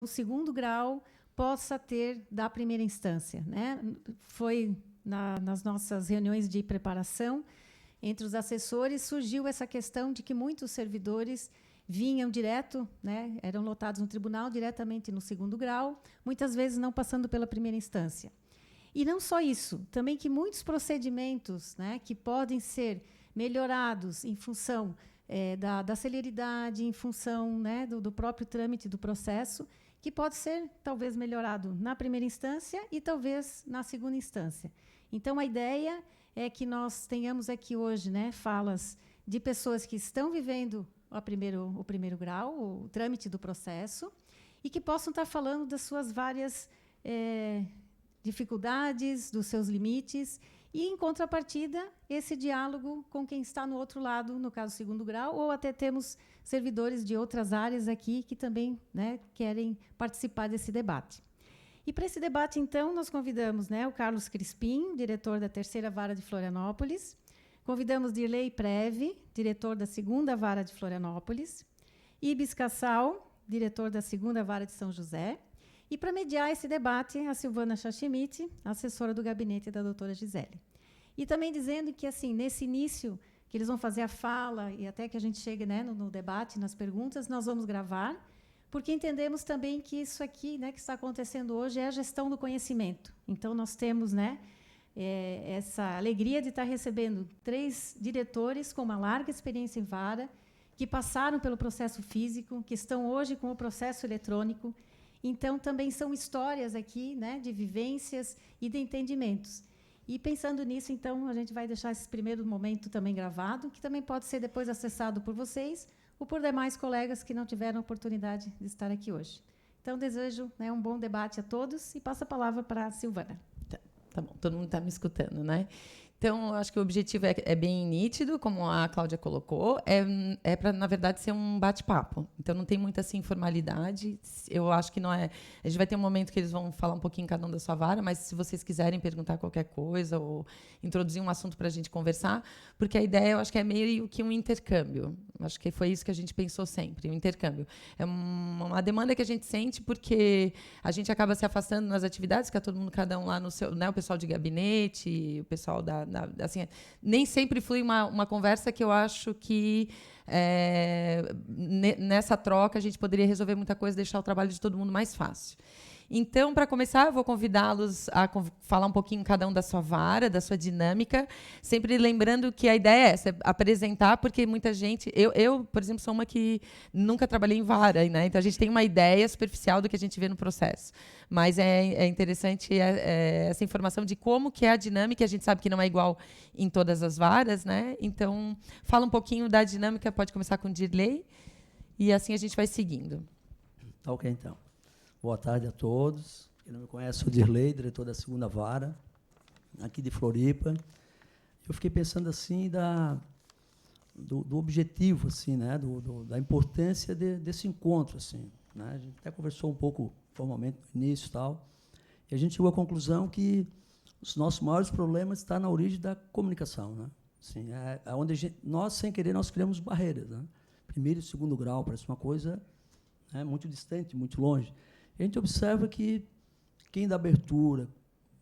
o segundo grau possa ter da primeira instância, né? Foi nas nossas reuniões de preparação entre os assessores surgiu essa questão de que muitos servidores vinham direto, né, eram lotados no tribunal diretamente no segundo grau, muitas vezes não passando pela primeira instância. E não só isso, também que muitos procedimentos, né, que podem ser melhorados em função da celeridade, em função, né, do próprio trâmite do processo, que pode ser talvez melhorado na primeira instância e talvez na segunda instância. Então, a ideia é que nós tenhamos aqui hoje, né, falas de pessoas que estão vivendo o primeiro grau, o trâmite do processo, e que possam estar falando das suas várias dificuldades, dos seus limites, e, em contrapartida, esse diálogo com quem está no outro lado, no caso, segundo grau, ou até temos servidores de outras áreas aqui que também, né, querem participar desse debate. E, para esse debate, então, nós convidamos, né, o Carlos Crispim, diretor da Terceira Vara de Florianópolis, convidamos Dirley Preve, diretor da Segunda Vara de Florianópolis, Ibis Cassal, diretor da Segunda Vara de São José, e, para mediar esse debate, a Silvana Chachimite, assessora do gabinete da doutora Gisele. E também dizendo que, assim, nesse início, que eles vão fazer a fala, e até que a gente chegue, né, no debate, nas perguntas, nós vamos gravar, porque entendemos também que isso aqui, né, que está acontecendo hoje é a gestão do conhecimento. Então, nós temos, né, essa alegria de estar recebendo 3 diretores com uma larga experiência em vara, que passaram pelo processo físico, que estão hoje com o processo eletrônico. Então, também são histórias aqui, né, de vivências e de entendimentos. E, pensando nisso, então, a gente vai deixar esse primeiro momento também gravado, que também pode ser depois acessado por vocês ou por demais colegas que não tiveram oportunidade de estar aqui hoje. Então, desejo, né, um bom debate a todos e passo a palavra para a Silvana. Tá bom, todo mundo está me escutando, né? Então, acho que o objetivo é bem nítido, como a Cláudia colocou, é para, na verdade, ser um bate-papo. Então, não tem muita assim, formalidade. Eu acho que não é... A gente vai ter um momento que eles vão falar um pouquinho cada um da sua vara, mas se vocês quiserem perguntar qualquer coisa ou introduzir um assunto para a gente conversar, porque a ideia, eu acho que é meio que um intercâmbio. Acho que foi isso que a gente pensou sempre, um intercâmbio. É uma demanda que a gente sente porque a gente acaba se afastando nas atividades, fica todo mundo, cada um lá no seu... Né, o pessoal de gabinete, o pessoal assim, nem sempre flui uma conversa que eu acho que nessa troca a gente poderia resolver muita coisa, deixar o trabalho de todo mundo mais fácil. Então, para começar, eu vou convidá-los a falar um pouquinho cada um da sua vara, da sua dinâmica, sempre lembrando que a ideia é essa, apresentar, porque muita gente... Eu, por exemplo, sou uma que nunca trabalhei em vara, né? Então, a gente tem uma ideia superficial do que a gente vê no processo. Mas é interessante essa informação de como que é a dinâmica, a gente sabe que não é igual em todas as varas, né? Então, fala um pouquinho da dinâmica, pode começar com o Dirley, e assim a gente vai seguindo. Tá ok, então. Boa tarde a todos. Quem não me conhece, sou o Dirley, diretor da Segunda Vara, aqui de Floripa. Eu fiquei pensando assim do objetivo, assim, né, da importância desse encontro, assim, né? A gente até conversou um pouco formalmente no início e tal, e a gente chegou à conclusão que os nossos maiores problemas estão na origem da comunicação, né? Assim, onde nós, sem querer, nós criamos barreiras, né? Primeiro e segundo grau, parece uma coisa, né, muito distante, muito longe. A gente observa que quem dá abertura,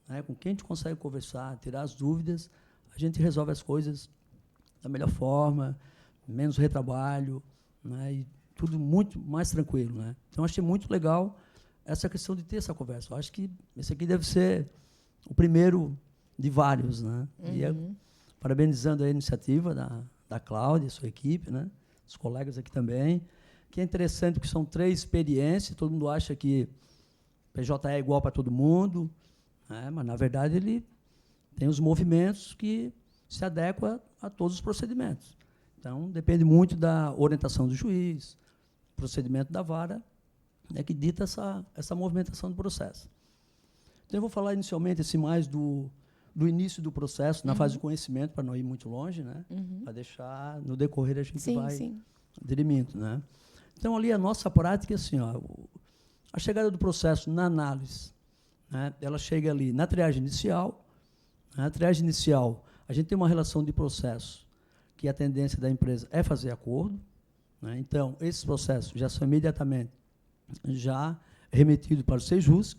né, com quem a gente consegue conversar, tirar as dúvidas, a gente resolve as coisas da melhor forma, menos retrabalho, né, e tudo muito mais tranquilo, né? Então, achei muito legal essa questão de ter essa conversa. Eu acho que esse aqui deve ser o primeiro de vários, né? Uhum. E parabenizando a iniciativa da Cláudia, sua equipe, né, os colegas aqui também, que é interessante porque são 3 experiências, todo mundo acha que PJ é igual para todo mundo, né, mas, na verdade, ele tem os movimentos que se adequam a todos os procedimentos. Então, depende muito da orientação do juiz, procedimento da vara, né, que dita essa movimentação do processo. Então, eu vou falar inicialmente assim, mais do início do processo, na fase de conhecimento, para não ir muito longe, né, para deixar, no decorrer, a gente vai dirimindo, né. Então, ali, a nossa prática é assim, ó, a chegada do processo na análise, né, ela chega ali na triagem inicial. Na triagem inicial, a gente tem uma relação de processo que a tendência da empresa é fazer acordo, né. Então, esses processos já são imediatamente já remetido para o Sejusc,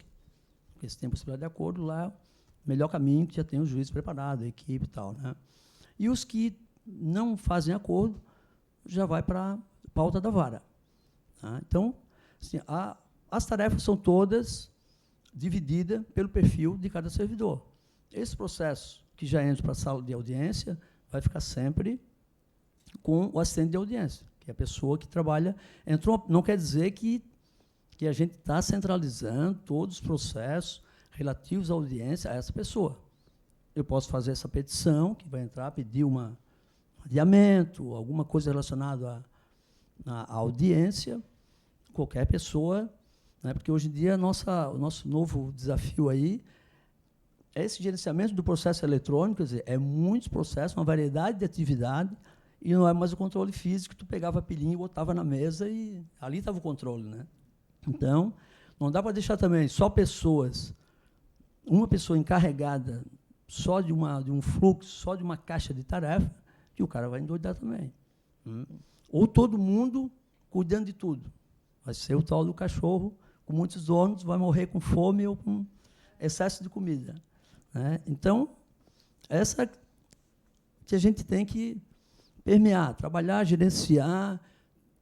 porque se tem possibilidade de acordo lá, melhor caminho que já tem os juízes preparados, a equipe e tal, né? E os que não fazem acordo, já vai para a pauta da vara. Tá? Então, assim, as tarefas são todas divididas pelo perfil de cada servidor. Esse processo que já entra para a sala de audiência vai ficar sempre com o assistente de audiência, que é a pessoa que trabalha. Não quer dizer que a gente está centralizando todos os processos relativos à audiência a essa pessoa. Eu posso fazer essa petição, que vai entrar, pedir um adiamento, alguma coisa relacionada à audiência, qualquer pessoa, né, porque hoje em dia o nosso novo desafio aí é esse gerenciamento do processo eletrônico, quer dizer, é muitos processos, uma variedade de atividade, e não é mais o controle físico, tu pegava a pilhinha e botava na mesa e ali estava o controle, né? Então, não dá para deixar também só uma pessoa encarregada só de um fluxo, só de uma caixa de tarefa, que o cara vai endoidar também. Ou todo mundo cuidando de tudo. Vai ser o tal do cachorro com muitos donos, vai morrer com fome ou com excesso de comida. Né? Então, essa que a gente tem que permear, trabalhar, gerenciar,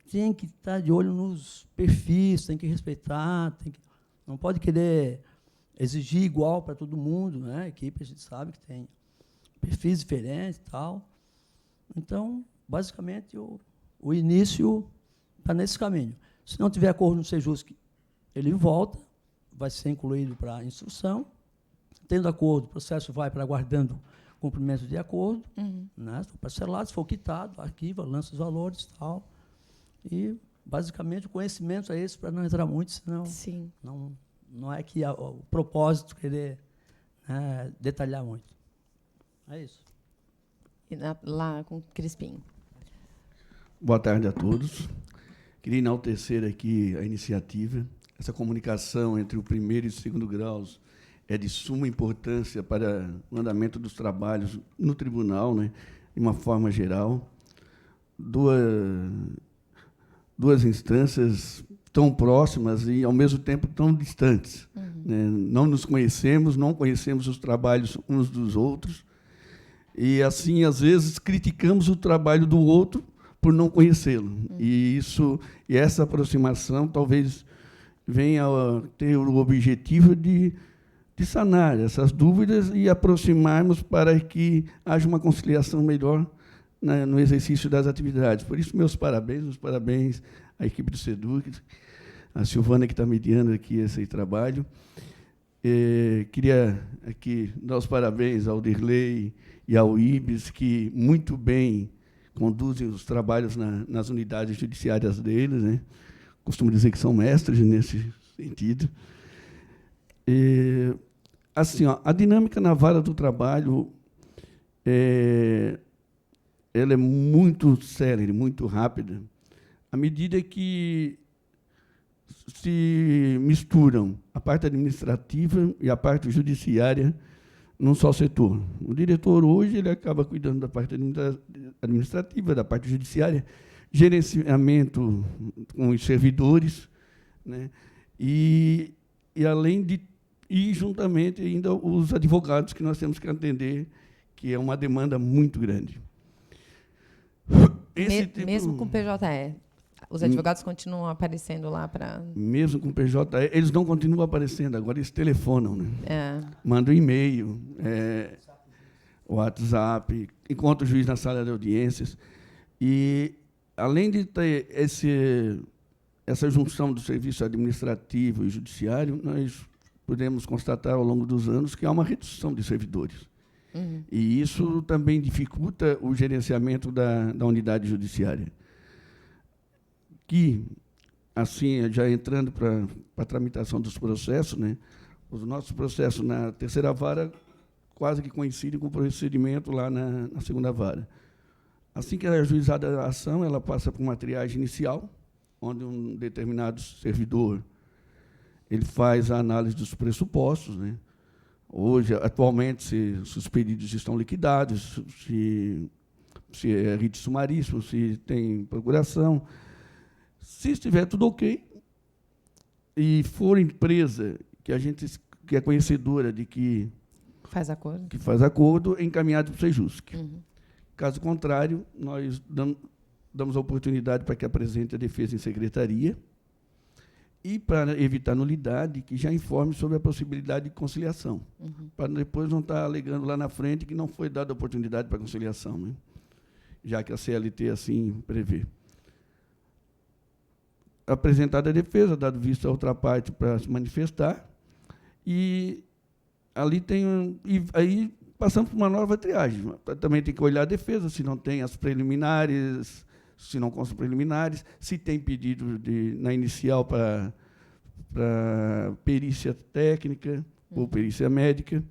tem que estar de olho nos perfis, tem que respeitar, não pode querer exigir igual para todo mundo, né? A equipe, a gente sabe que tem perfis diferentes e tal. Então, basicamente, o início está nesse caminho. Se não tiver acordo no Sejusc, ele volta, vai ser incluído para a instrução. Tendo acordo, o processo vai para aguardando cumprimento de acordo, né? Se for parcelado, se for quitado, arquiva, lança os valores e tal. E, basicamente, o conhecimento é esse, para não entrar muito, senão Sim. não é que o propósito querer detalhar muito. É isso. E lá com o Crispim. Boa tarde a todos. Queria enaltecer aqui a iniciativa. Essa comunicação entre o primeiro e o segundo graus é de suma importância para o andamento dos trabalhos no tribunal, né, de uma forma geral. Duas instâncias tão próximas e, ao mesmo tempo, tão distantes. Né? Não nos conhecemos, não conhecemos os trabalhos uns dos outros, e, assim, às vezes, criticamos o trabalho do outro por não conhecê-lo. E essa aproximação talvez venha a ter o objetivo de sanar essas dúvidas e aproximarmos para que haja uma conciliação melhor no exercício das atividades. Por isso, meus parabéns à equipe do SEDUC, a Silvana, que está mediando aqui esse trabalho. Queria aqui dar os parabéns ao Dirley e ao Ibis, que muito bem conduzem os trabalhos nas unidades judiciárias deles, né? Costumo dizer que são mestres nesse sentido. Assim, a dinâmica na vara do trabalho ela é muito célere, muito rápida, à medida que se misturam a parte administrativa e a parte judiciária num só setor. O diretor, hoje, ele acaba cuidando da parte administrativa, da parte judiciária, gerenciamento com os servidores, né? E além de... E, juntamente, ainda os advogados que nós temos que atender, que é uma demanda muito grande. Mesmo com PJE, os advogados continuam aparecendo lá para... Mesmo com PJE, eles não continuam aparecendo, agora eles telefonam, né? Mandam e-mail, WhatsApp, encontram o juiz na sala de audiências. E, além de ter essa junção do serviço administrativo e judiciário, nós podemos constatar, ao longo dos anos, que há uma redução de servidores. E isso também dificulta o gerenciamento da unidade judiciária. Que, assim, já entrando para a tramitação dos processos, né, os nossos processos na terceira vara quase que coincidem com o procedimento lá na segunda vara. Assim que é ajuizada a ação, ela passa por uma triagem inicial, onde um determinado servidor ele faz a análise dos pressupostos, né? Hoje, atualmente, se os pedidos estão liquidados, se é rito sumaríssimo, se tem procuração. Se estiver tudo ok, e for empresa que a gente que é conhecedora de que Faz acordo? que faz acordo, é encaminhado para o Sejusc. Uhum. Caso contrário, nós damos a oportunidade para que apresente a defesa em secretaria e, para evitar nulidade, que já informe sobre a possibilidade de conciliação, para depois não estar alegando lá na frente que não foi dada a oportunidade para conciliação, né? Já que a CLT assim prevê. Apresentada a defesa, dado vista a outra parte para se manifestar, e ali e aí passamos por uma nova triagem. Também tem que olhar a defesa, se não tem as preliminares, se não constam preliminares, se tem pedido na inicial para perícia técnica ou perícia médica.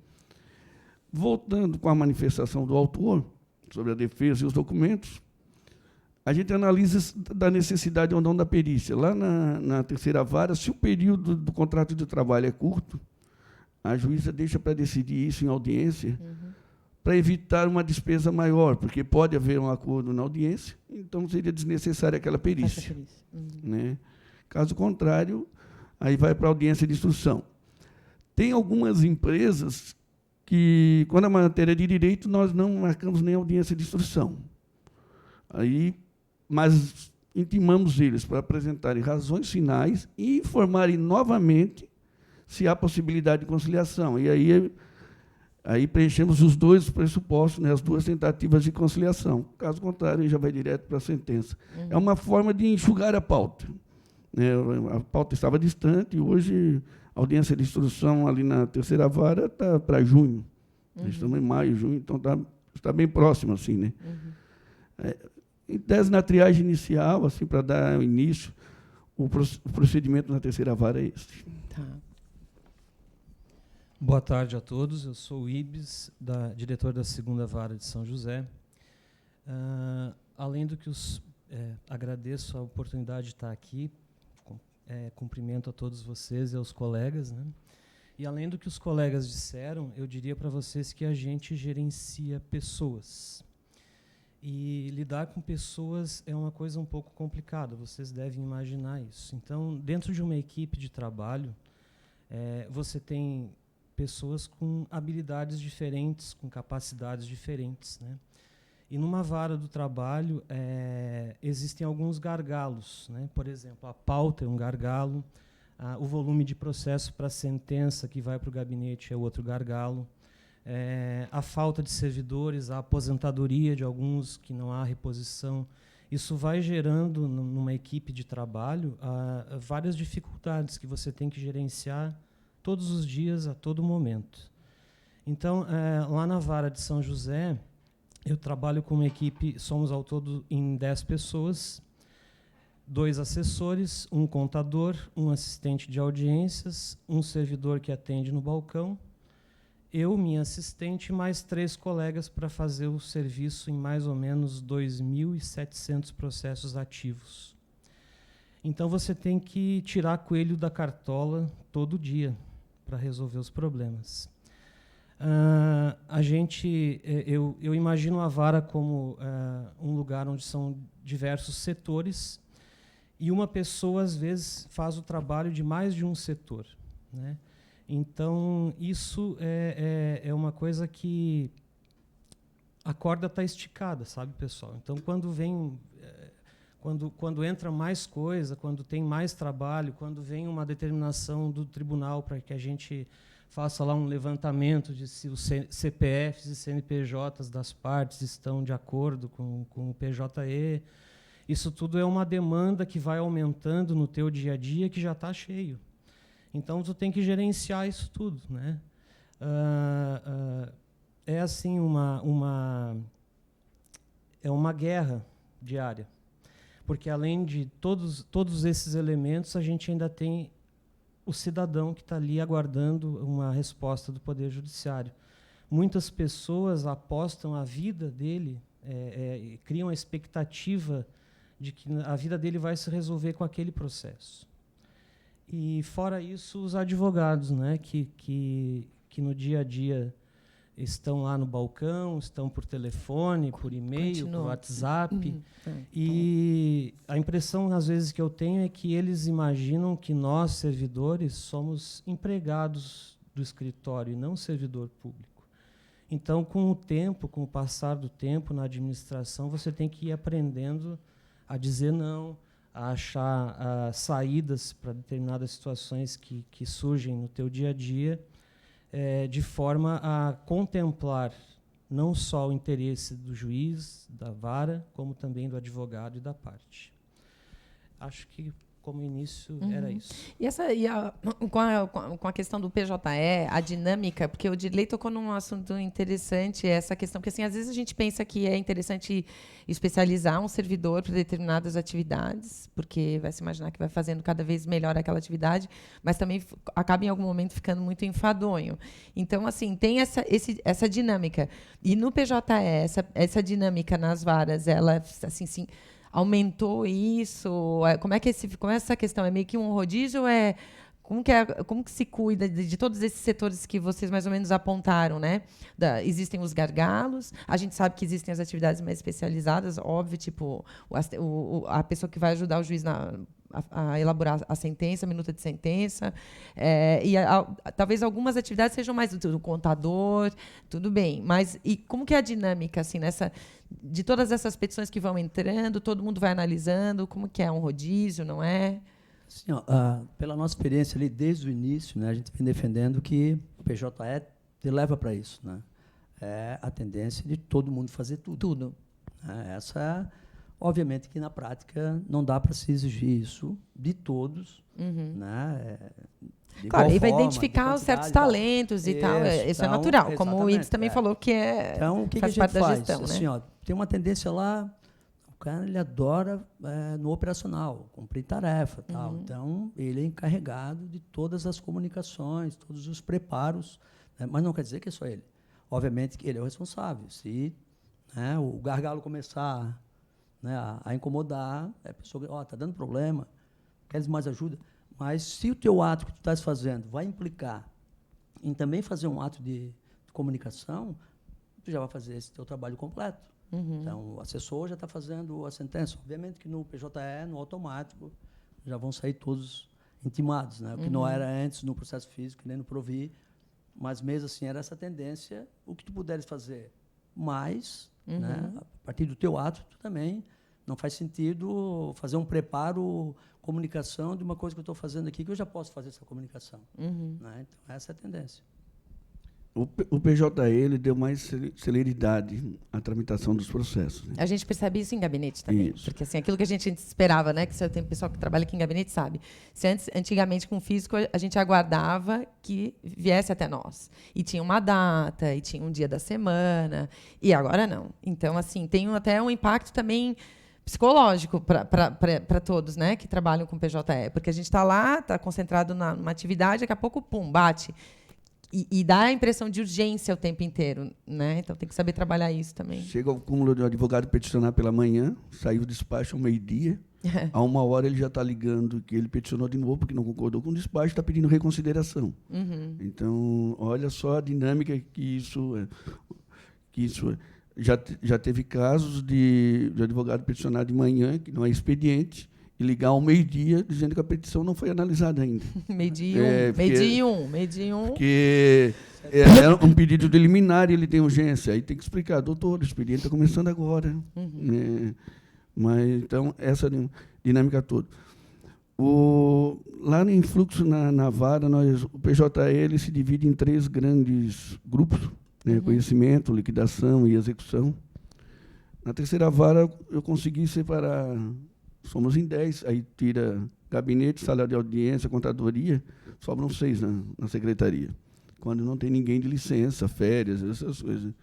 Voltando com a manifestação do autor sobre a defesa e os documentos, a gente analisa da necessidade ou não da perícia. Lá na terceira vara, se o período do contrato de trabalho é curto, a juíza deixa para decidir isso em audiência, para evitar uma despesa maior, porque pode haver um acordo na audiência, então seria desnecessária aquela perícia. Né? Caso contrário, aí vai para a audiência de instrução. Tem algumas empresas que, quando a matéria é de direito, nós não marcamos nem audiência de instrução. Mas intimamos eles para apresentarem razões finais e informarem novamente se há possibilidade de conciliação. E aí preenchemos os dois pressupostos, né, as duas tentativas de conciliação. Caso contrário, já vai direto para a sentença. É uma forma de enxugar a pauta. Né? A pauta estava distante, e hoje a audiência de instrução ali na terceira vara está para junho. Estamos em maio, junho, então está bem próximo, assim, né? Em tese, na triagem inicial, assim, para dar início, o procedimento na terceira vara é esse. Tá. Boa tarde a todos. Eu sou o Ibis, diretor da segunda vara de São José. Além do que agradeço a oportunidade de estar aqui, cumprimento a todos vocês e aos colegas, né? E além do que os colegas disseram, eu diria para vocês que a gente gerencia pessoas. E lidar com pessoas é uma coisa um pouco complicada, vocês devem imaginar isso. Então, dentro de uma equipe de trabalho, você tem pessoas com habilidades diferentes, com capacidades diferentes, né? E numa vara do trabalho, existem alguns gargalos, né? Por exemplo, a pauta é um gargalo, o volume de processo para a sentença que vai para o gabinete é outro gargalo, a falta de servidores, a aposentadoria de alguns, que não há reposição. Isso vai gerando, numa equipe de trabalho, várias dificuldades que você tem que gerenciar todos os dias, a todo momento. Então, lá na vara de São José, eu trabalho com uma equipe, somos ao todo em 10 pessoas, 2 assessores, um contador, um assistente de audiências, um servidor que atende no balcão, eu, minha assistente, e mais 3 colegas para fazer o serviço em mais ou menos 2.700 processos ativos. Então, você tem que tirar coelho da cartola todo dia para resolver os problemas. Eu imagino a vara como um lugar onde são diversos setores e uma pessoa, às vezes, faz o trabalho de mais de um setor, né? Então, isso é uma coisa que a corda está esticada, sabe, pessoal? Então, quando entra mais coisa, quando tem mais trabalho, quando vem uma determinação do tribunal para que a gente faça lá um levantamento de se os CPFs e CNPJs das partes estão de acordo com o PJE, isso tudo é uma demanda que vai aumentando no teu dia a dia, que já está cheio. Então, tu tem que gerenciar isso tudo, né? É assim uma guerra diária, porque além de todos esses elementos, a gente ainda tem o cidadão que está ali aguardando uma resposta do Poder Judiciário. Muitas pessoas apostam a vida dele, criam a expectativa de que a vida dele vai se resolver com aquele processo. E, fora isso, os advogados, né, que no dia a dia estão lá no balcão, estão por telefone, por e-mail, por WhatsApp. E a impressão, às vezes, que eu tenho é que eles imaginam que nós, servidores, somos empregados do escritório e não servidor público. Então, com o tempo, com o passar do tempo na administração, você tem que ir aprendendo a dizer não, a achar saídas para determinadas situações que surgem no teu dia a dia, de forma a contemplar não só o interesse do juiz, da vara, como também do advogado e da parte. Acho que, como início, era isso. Com a questão do PJE, a dinâmica, porque o Dirley tocou num assunto interessante, essa questão, porque assim, às vezes a gente pensa que é interessante especializar um servidor para determinadas atividades, porque vai se imaginar que vai fazendo cada vez melhor aquela atividade, mas também acaba em algum momento ficando muito enfadonho. Então, assim, tem essa dinâmica. E no PJE, essa dinâmica nas varas, ela, assim, sim, aumentou isso? Como é essa questão? É meio que um rodízio? Como que se cuida de todos esses setores que vocês mais ou menos apontaram, né? Existem os gargalos, a gente sabe que existem as atividades mais especializadas, óbvio, tipo a pessoa que vai ajudar o juiz a elaborar a sentença, a minuta de sentença, talvez algumas atividades sejam mais do contador, tudo bem, mas e como que é a dinâmica assim, de todas essas petições que vão entrando, todo mundo vai analisando, como que é um rodízio, não é? Assim, pela nossa experiência ali desde o início, né, a gente vem defendendo que o PJE te leva para isso, né? É a tendência de todo mundo fazer tudo. Essa, obviamente, que na prática não dá para se exigir isso de todos, né? Claro, e vai identificar certos talentos e tal. Isso é natural, como o Ibs também falou, que então, o que faz a gente parte da faz? gestão. Assim, né? Tem uma tendência lá, o cara ele adora no operacional, cumprir tarefa. Tal. Então, ele é encarregado de todas as comunicações, todos os preparos, né? Mas não quer dizer que é só ele. Obviamente que ele é o responsável. Se o gargalo começar, né, a incomodar, a pessoa está dando problema, queres mais ajuda? Mas se o teu ato que tu estás fazendo vai implicar em também fazer um ato de comunicação, tu já vai fazer esse teu trabalho completo. Então, o assessor já está fazendo a sentença. Obviamente que no PJE, no automático, já vão sair todos intimados, né? O que não era antes no processo físico, nem no Provi, mas mesmo assim era essa tendência. O que tu puderes fazer mais, né, a partir do teu ato, tu também não faz sentido fazer um preparo, comunicação de uma coisa que eu estou fazendo aqui, que eu já posso fazer essa comunicação. Né? Então, essa é a tendência. O PJE ele deu mais celeridade à tramitação dos processos. Né? A gente percebe isso em gabinete também. Isso. Porque assim, aquilo que a gente esperava, né? Que você tem pessoal que trabalha aqui em gabinete sabe. Se antigamente com físico, a gente aguardava que viesse até nós. E tinha uma data, e tinha um dia da semana. E agora não. Então, assim, tem até um impacto também psicológico para todos, né? Que trabalham com PJE. Porque a gente está lá, está concentrado numa atividade, daqui a pouco, pum, bate. E dá a impressão de urgência o tempo inteiro, né? Então tem que saber trabalhar isso também. Chega ao cúmulo de um advogado peticionar pela manhã, saiu o despacho ao meio-dia, a 1h ele já está ligando que ele peticionou de novo porque não concordou com o despacho, está pedindo reconsideração. Então, olha só a dinâmica que isso é. Já teve casos de advogado peticionar de manhã, que não é expediente, e ligar ao meio-dia dizendo que a petição não foi analisada ainda. Meio-dia um. Porque é um pedido de liminar e ele tem urgência. Aí tem que explicar, doutor, o expediente está começando agora. Mas, então, essa dinâmica toda. Lá no influxo, na vara, o PJE ele se divide em 3 grandes grupos, né, conhecimento, liquidação e execução. Na terceira vara, eu consegui separar... Somos em 10, aí tira gabinete, sala de audiência, contadoria, sobram 6 na secretaria. Quando não tem ninguém de licença, férias, essas coisas.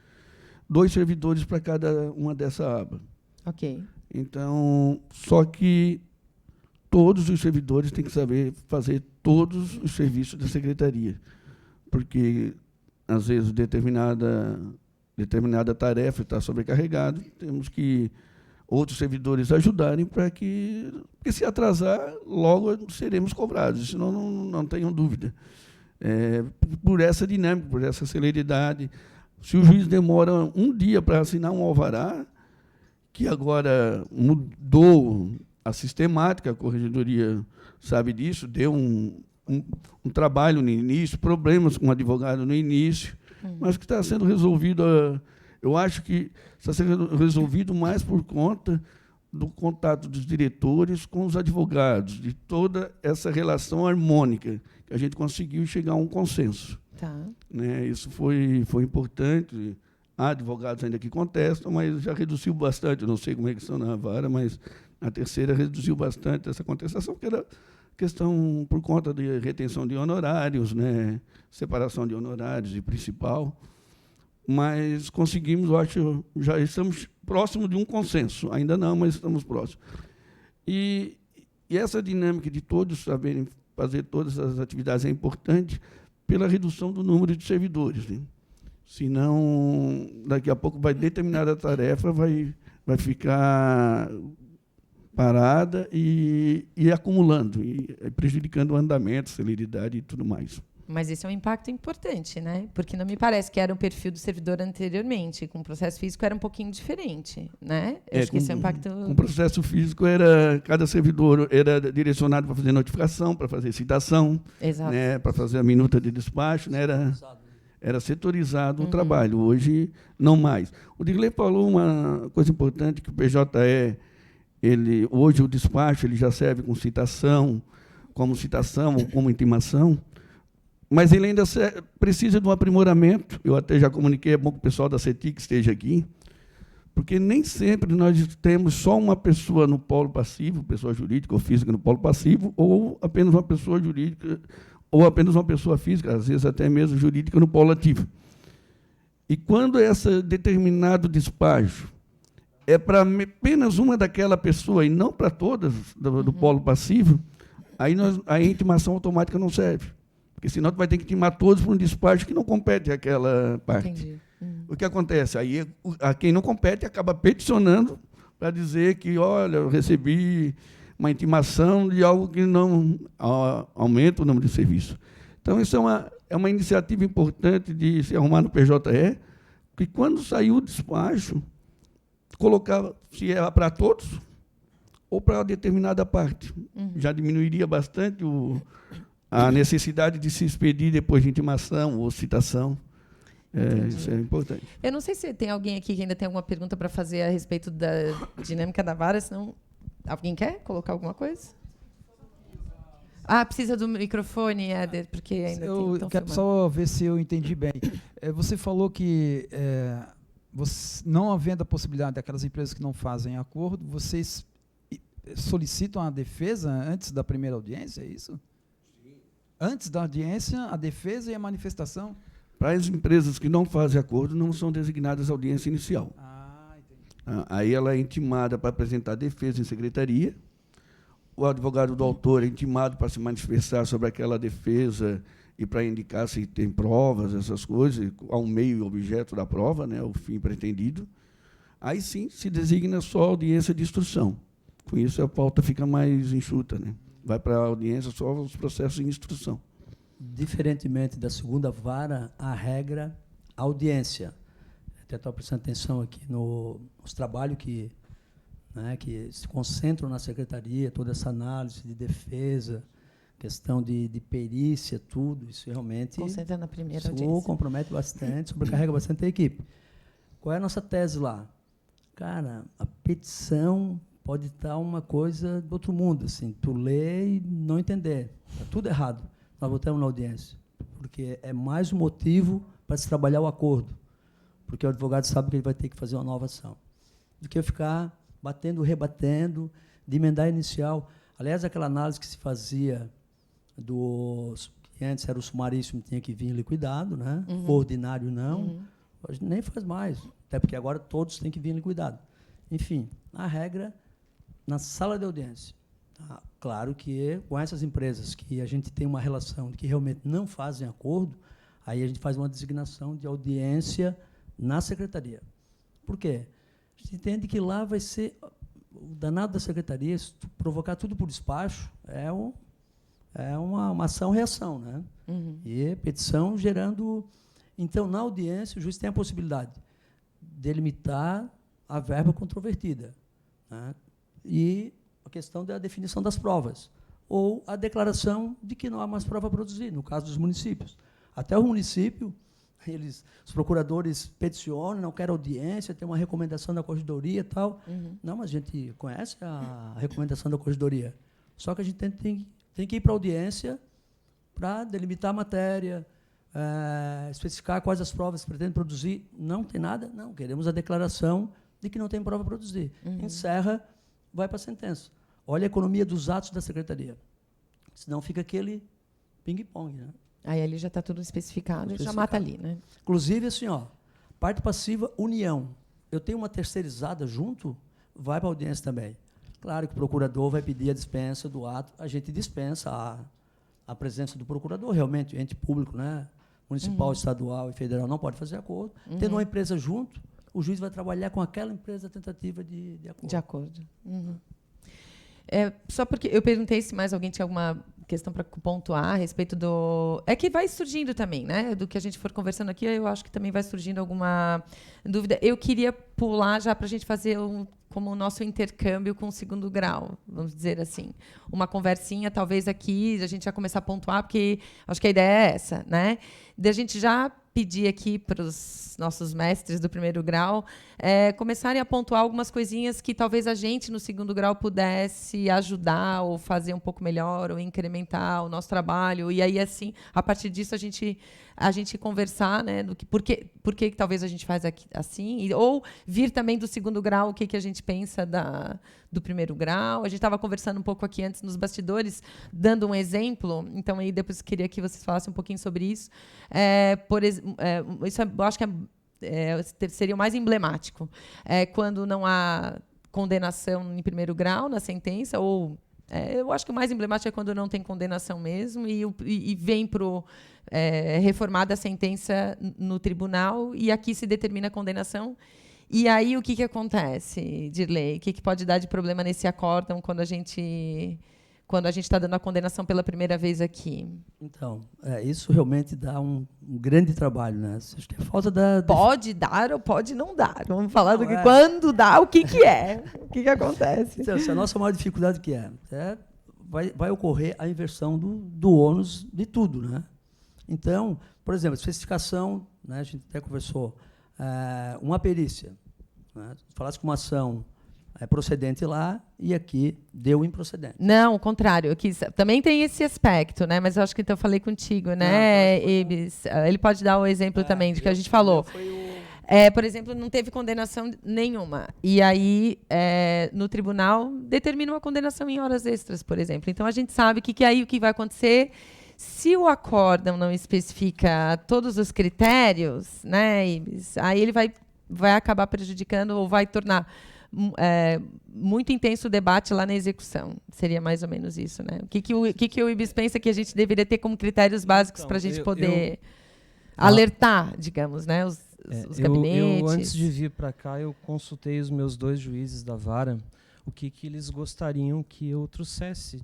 2 servidores para cada uma dessa aba. Ok. Então, só que todos os servidores têm que saber fazer todos os serviços da secretaria. Porque, às vezes, determinada tarefa está sobrecarregada, temos que outros servidores ajudarem para que, porque se atrasar, logo seremos cobrados, senão não tenham dúvida. Por essa dinâmica, por essa celeridade, Se o juiz demora um dia para assinar um alvará, que agora mudou a sistemática, a corregedoria sabe disso, deu um trabalho no início, problemas com o advogado no início, mas que está sendo resolvido, eu acho que está sendo resolvido mais por conta do contato dos diretores com os advogados, de toda essa relação harmônica, que a gente conseguiu chegar a um consenso. Tá. Né? Isso foi importante. Há advogados ainda que contestam, mas já reduziu bastante. Não sei como é que estão na vara, mas a terceira reduziu bastante essa contestação, que era questão por conta de retenção de honorários, né? Separação de honorários de principal. Mas conseguimos, eu acho, já estamos próximos de um consenso. Ainda não, mas estamos próximos. E essa dinâmica de todos saberem fazer todas as atividades é importante pela redução do número de servidores, né? Senão, daqui a pouco, determinada tarefa vai ficar parada e acumulando, e prejudicando o andamento, celeridade e tudo mais. Mas esse é um impacto importante, né? Porque não me parece que era o perfil do servidor anteriormente. Com o processo físico era um pouquinho diferente, né? Eu acho que esse é um impacto... Com o processo físico, cada servidor era direcionado para fazer notificação, para fazer citação, né? Para fazer a minuta de despacho, né? Era setorizado o trabalho. Hoje, não mais. O Dirley falou uma coisa importante, que o PJE, hoje o despacho ele já serve com citação ou como intimação, mas ele ainda precisa de um aprimoramento. Eu até já comuniquei, é bom que o pessoal da CETIC esteja aqui, porque nem sempre nós temos só uma pessoa no polo passivo, pessoa jurídica ou física no polo passivo, ou apenas uma pessoa jurídica, ou apenas uma pessoa física, às vezes até mesmo jurídica no polo ativo. E quando esse determinado despacho é para apenas uma daquela pessoa e não para todas do polo passivo, aí a intimação automática não serve. Porque senão tu vai ter que intimar todos para um despacho que não compete àquela parte. Entendi. O que acontece? Aí a quem não compete acaba peticionando para dizer que, olha, eu recebi uma intimação de algo que não aumenta o número de serviços. Então, isso é uma iniciativa importante de se arrumar no PJE, que quando saiu o despacho, colocava se era para todos ou para determinada parte. Já diminuiria bastante a necessidade de se expedir depois de intimação ou citação. Isso é importante. Eu não sei se tem alguém aqui que ainda tem alguma pergunta para fazer a respeito da dinâmica da vara, senão... Alguém quer colocar alguma coisa? Precisa do microfone, Éder, porque ainda eu quero só ver se eu entendi bem. Você falou que, não havendo a possibilidade daquelas empresas que não fazem acordo, vocês solicitam a defesa antes da primeira audiência, é isso? Sim. Antes da audiência, a defesa e a manifestação? Para as empresas que não fazem acordo, não são designadas audiência inicial. Entendi. Aí ela é intimada para apresentar defesa em secretaria, o advogado do autor é intimado para se manifestar sobre aquela defesa e para indicar se tem provas, essas coisas, ao meio e objeto da prova, né, o fim pretendido. Aí sim se designa só audiência de instrução. Com isso a pauta fica mais enxuta, né? Vai para a audiência só os processos em instrução. Diferentemente da segunda vara, a regra, a audiência. Até estou prestando atenção aqui nos trabalhos que se concentram na secretaria, toda essa análise de defesa, questão de perícia, tudo, isso realmente... Concentra na primeira audiência. Isso compromete bastante, sobrecarrega bastante a equipe. Qual é a nossa tese lá? Cara, a petição pode estar uma coisa do outro mundo, assim, tu lê e não entender, está tudo errado. Nós votamos na audiência, porque é mais um motivo para se trabalhar o acordo, porque o advogado sabe que ele vai ter que fazer uma nova ação, do que ficar batendo, rebatendo, de emendar inicial. Aliás, aquela análise que se fazia que antes era o sumaríssimo, tinha que vir liquidado, né? O ordinário não, hoje nem faz mais, até porque agora todos têm que vir liquidado. Enfim, a regra na sala de audiência. Claro que com essas empresas que a gente tem uma relação de que realmente não fazem acordo, aí a gente faz uma designação de audiência na secretaria. Por quê? A gente entende que lá vai ser o danado da secretaria, se provocar tudo por despacho, é uma ação-reação, né? E petição gerando Então, na audiência, o juiz tem a possibilidade de delimitar a verba controvertida, né? E a questão da definição das provas, ou a declaração de que não há mais prova a produzir, no caso dos municípios. Até o município, os procuradores peticionam, não querem audiência, tem uma recomendação da corregedoria e tal. Não, mas a gente conhece a recomendação da corregedoria. Só que a gente tem que ir para a audiência para delimitar a matéria, especificar quais as provas que pretende produzir. Não tem nada? Não, queremos a declaração de que não tem prova a produzir. Encerra, vai para a sentença. Olha a economia dos atos da secretaria. Senão fica aquele ping-pong, né? Aí ali já está tudo especificado, já mata ali, né? Inclusive, assim, ó, parte passiva, união. Eu tenho uma terceirizada junto, vai para a audiência também. Claro que o procurador vai pedir a dispensa do ato, a gente dispensa a presença do procurador, realmente, ente público, né? Municipal, estadual e federal não pode fazer acordo. Tendo uma empresa junto, o juiz vai trabalhar com aquela empresa a tentativa de acordo. De acordo. Só porque eu perguntei se mais alguém tinha alguma questão para pontuar a respeito do... É que vai surgindo também, né? Do que a gente for conversando aqui, eu acho que também vai surgindo alguma dúvida. Eu queria pular já para a gente fazer como o nosso intercâmbio com o segundo grau, vamos dizer assim. Uma conversinha, talvez aqui, a gente já começar a pontuar, porque acho que a ideia é essa, né? De a gente já pedir aqui para os nossos mestres do primeiro grau começarem a pontuar algumas coisinhas que talvez a gente, no segundo grau, pudesse ajudar ou fazer um pouco melhor ou incrementar o nosso trabalho. E aí, assim, a partir disso, a gente conversar, né, do que, por que talvez a gente faz aqui, assim, ou vir também do segundo grau, o que a gente pensa do primeiro grau. A gente estava conversando um pouco aqui antes nos bastidores, dando um exemplo. Então, aí depois queria que vocês falassem um pouquinho sobre isso. Isso eu acho que seria o mais emblemático. Quando não há condenação em primeiro grau, na sentença, ou... eu acho que o mais emblemático é quando não tem condenação mesmo e vem para reformada a sentença no tribunal e aqui se determina a condenação. E aí o que acontece, Dirley? O que pode dar de problema nesse acórdão quando a gente está dando a condenação pela primeira vez aqui? Então, isso realmente dá um grande trabalho, né? Acho que é falta Pode dar ou pode não dar. Vamos falar do que quando dá, o que é? O que acontece? Então, a nossa maior dificuldade vai ocorrer a inversão do ônus de tudo, né? Então, por exemplo, especificação, né? A gente até conversou, uma perícia, né? Falasse com uma ação procedente lá e aqui deu improcedente. Não, o contrário. Também tem esse aspecto, né? Mas eu acho que então eu falei contigo, né, Ibis? Ele pode dar o exemplo também de que a gente falou. Por exemplo, não teve condenação nenhuma. E aí, no tribunal, determina uma condenação em horas extras, por exemplo. Então, a gente sabe que aí o que vai acontecer, se o acórdão não especifica todos os critérios, né, Ibis, aí ele vai acabar prejudicando ou vai tornar muito intenso o debate lá na execução. Seria mais ou menos isso, né? O que o Ibis pensa que a gente deveria ter como critérios básicos para a gente poder alertar, digamos, né, os gabinetes? Eu, antes de vir para cá, eu consultei os meus 2 juízes da vara, o que eles gostariam que eu trouxesse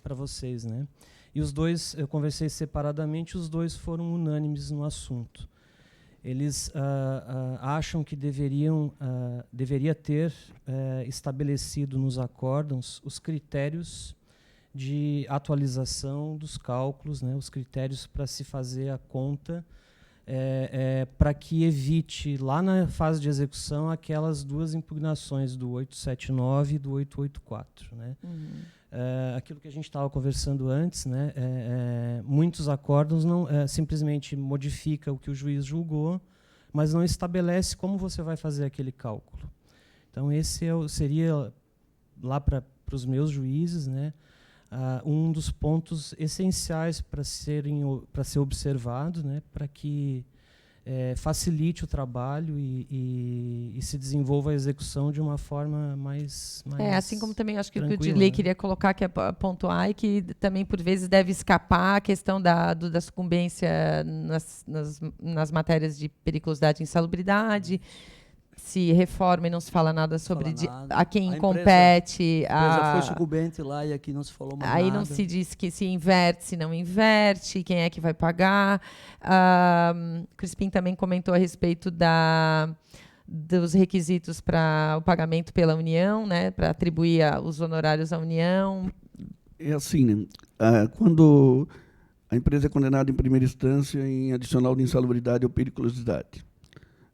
para vocês, né? E os 2, eu conversei separadamente, os 2 foram unânimes no assunto. Eles acham que deveria ter estabelecido nos acórdãos os critérios de atualização dos cálculos, né, os critérios para se fazer a conta, para que evite, lá na fase de execução, aquelas 2 impugnações do 879 e do 884. Né? Aquilo que a gente estava conversando antes, né, muitos acórdãos não simplesmente modifica o que o juiz julgou, mas não estabelece como você vai fazer aquele cálculo. Então, esse seria, lá para os meus juízes, né, um dos pontos essenciais para ser observado, né, para que facilite o trabalho e se desenvolva a execução de uma forma mais assim como também acho que o que o né? Dirley queria colocar, que é pontuar, e que também por vezes deve escapar a questão da sucumbência nas matérias de periculosidade e insalubridade. se reforma e não se fala nada sobre nada. a quem A compete. A empresa foi sucumbente lá e aqui não se falou mais Aí nada. não se diz que se inverte, se não inverte, quem é que vai pagar. Crispim também comentou a respeito dos requisitos para o pagamento pela União, né, para atribuir os honorários à União. É assim, né? Quando a empresa é condenada em primeira instância em adicional de insalubridade ou periculosidade,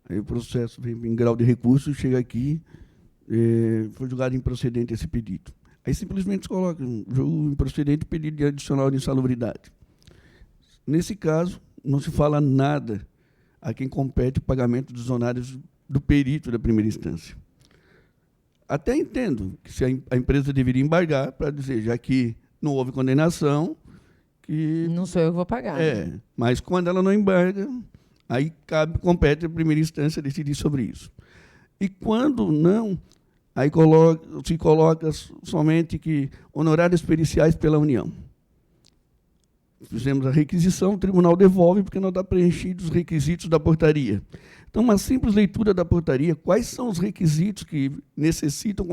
aí o processo vem em grau de recurso, chega aqui, foi julgado improcedente esse pedido. Aí simplesmente se coloca julgo improcedente pedido de adicional de insalubridade. Nesse caso, não se fala nada a quem compete o pagamento dos honorários do perito da primeira instância. Até entendo que se a empresa deveria embargar para dizer, já que não houve condenação, que... Não sou eu que vou pagar. Né? Mas quando ela não embarga, aí compete a primeira instância decidir sobre isso. E quando não, aí se coloca somente que honorários periciais pela União. Fizemos a requisição, o tribunal devolve porque não está preenchido os requisitos da portaria. Então, uma simples leitura da portaria, quais são os requisitos que necessitam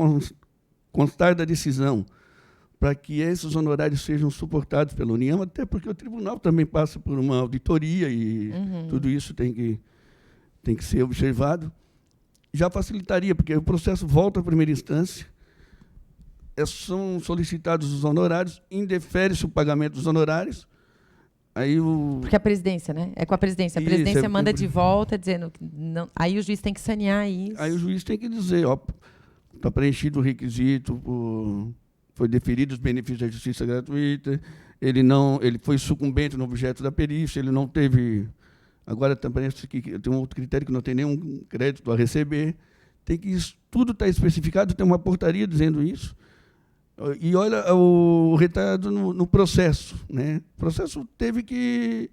constar da decisão para que esses honorários sejam suportados pela União, até porque o tribunal também passa por uma auditoria e tudo isso tem que ser observado, já facilitaria, porque o processo volta à primeira instância, são solicitados os honorários, indefere-se o pagamento dos honorários, aí porque a presidência, né? É com a presidência. A presidência manda de volta, dizendo que não. Aí o juiz tem que sanear isso. Aí o juiz tem que dizer, está preenchido o requisito, foi deferido os benefícios da justiça gratuita, ele foi sucumbente no objeto da perícia, ele não teve... Agora também tem um outro critério que não tem nenhum crédito a receber. Tudo está especificado, tem uma portaria dizendo isso. E olha o retardo no processo. Né? O processo teve que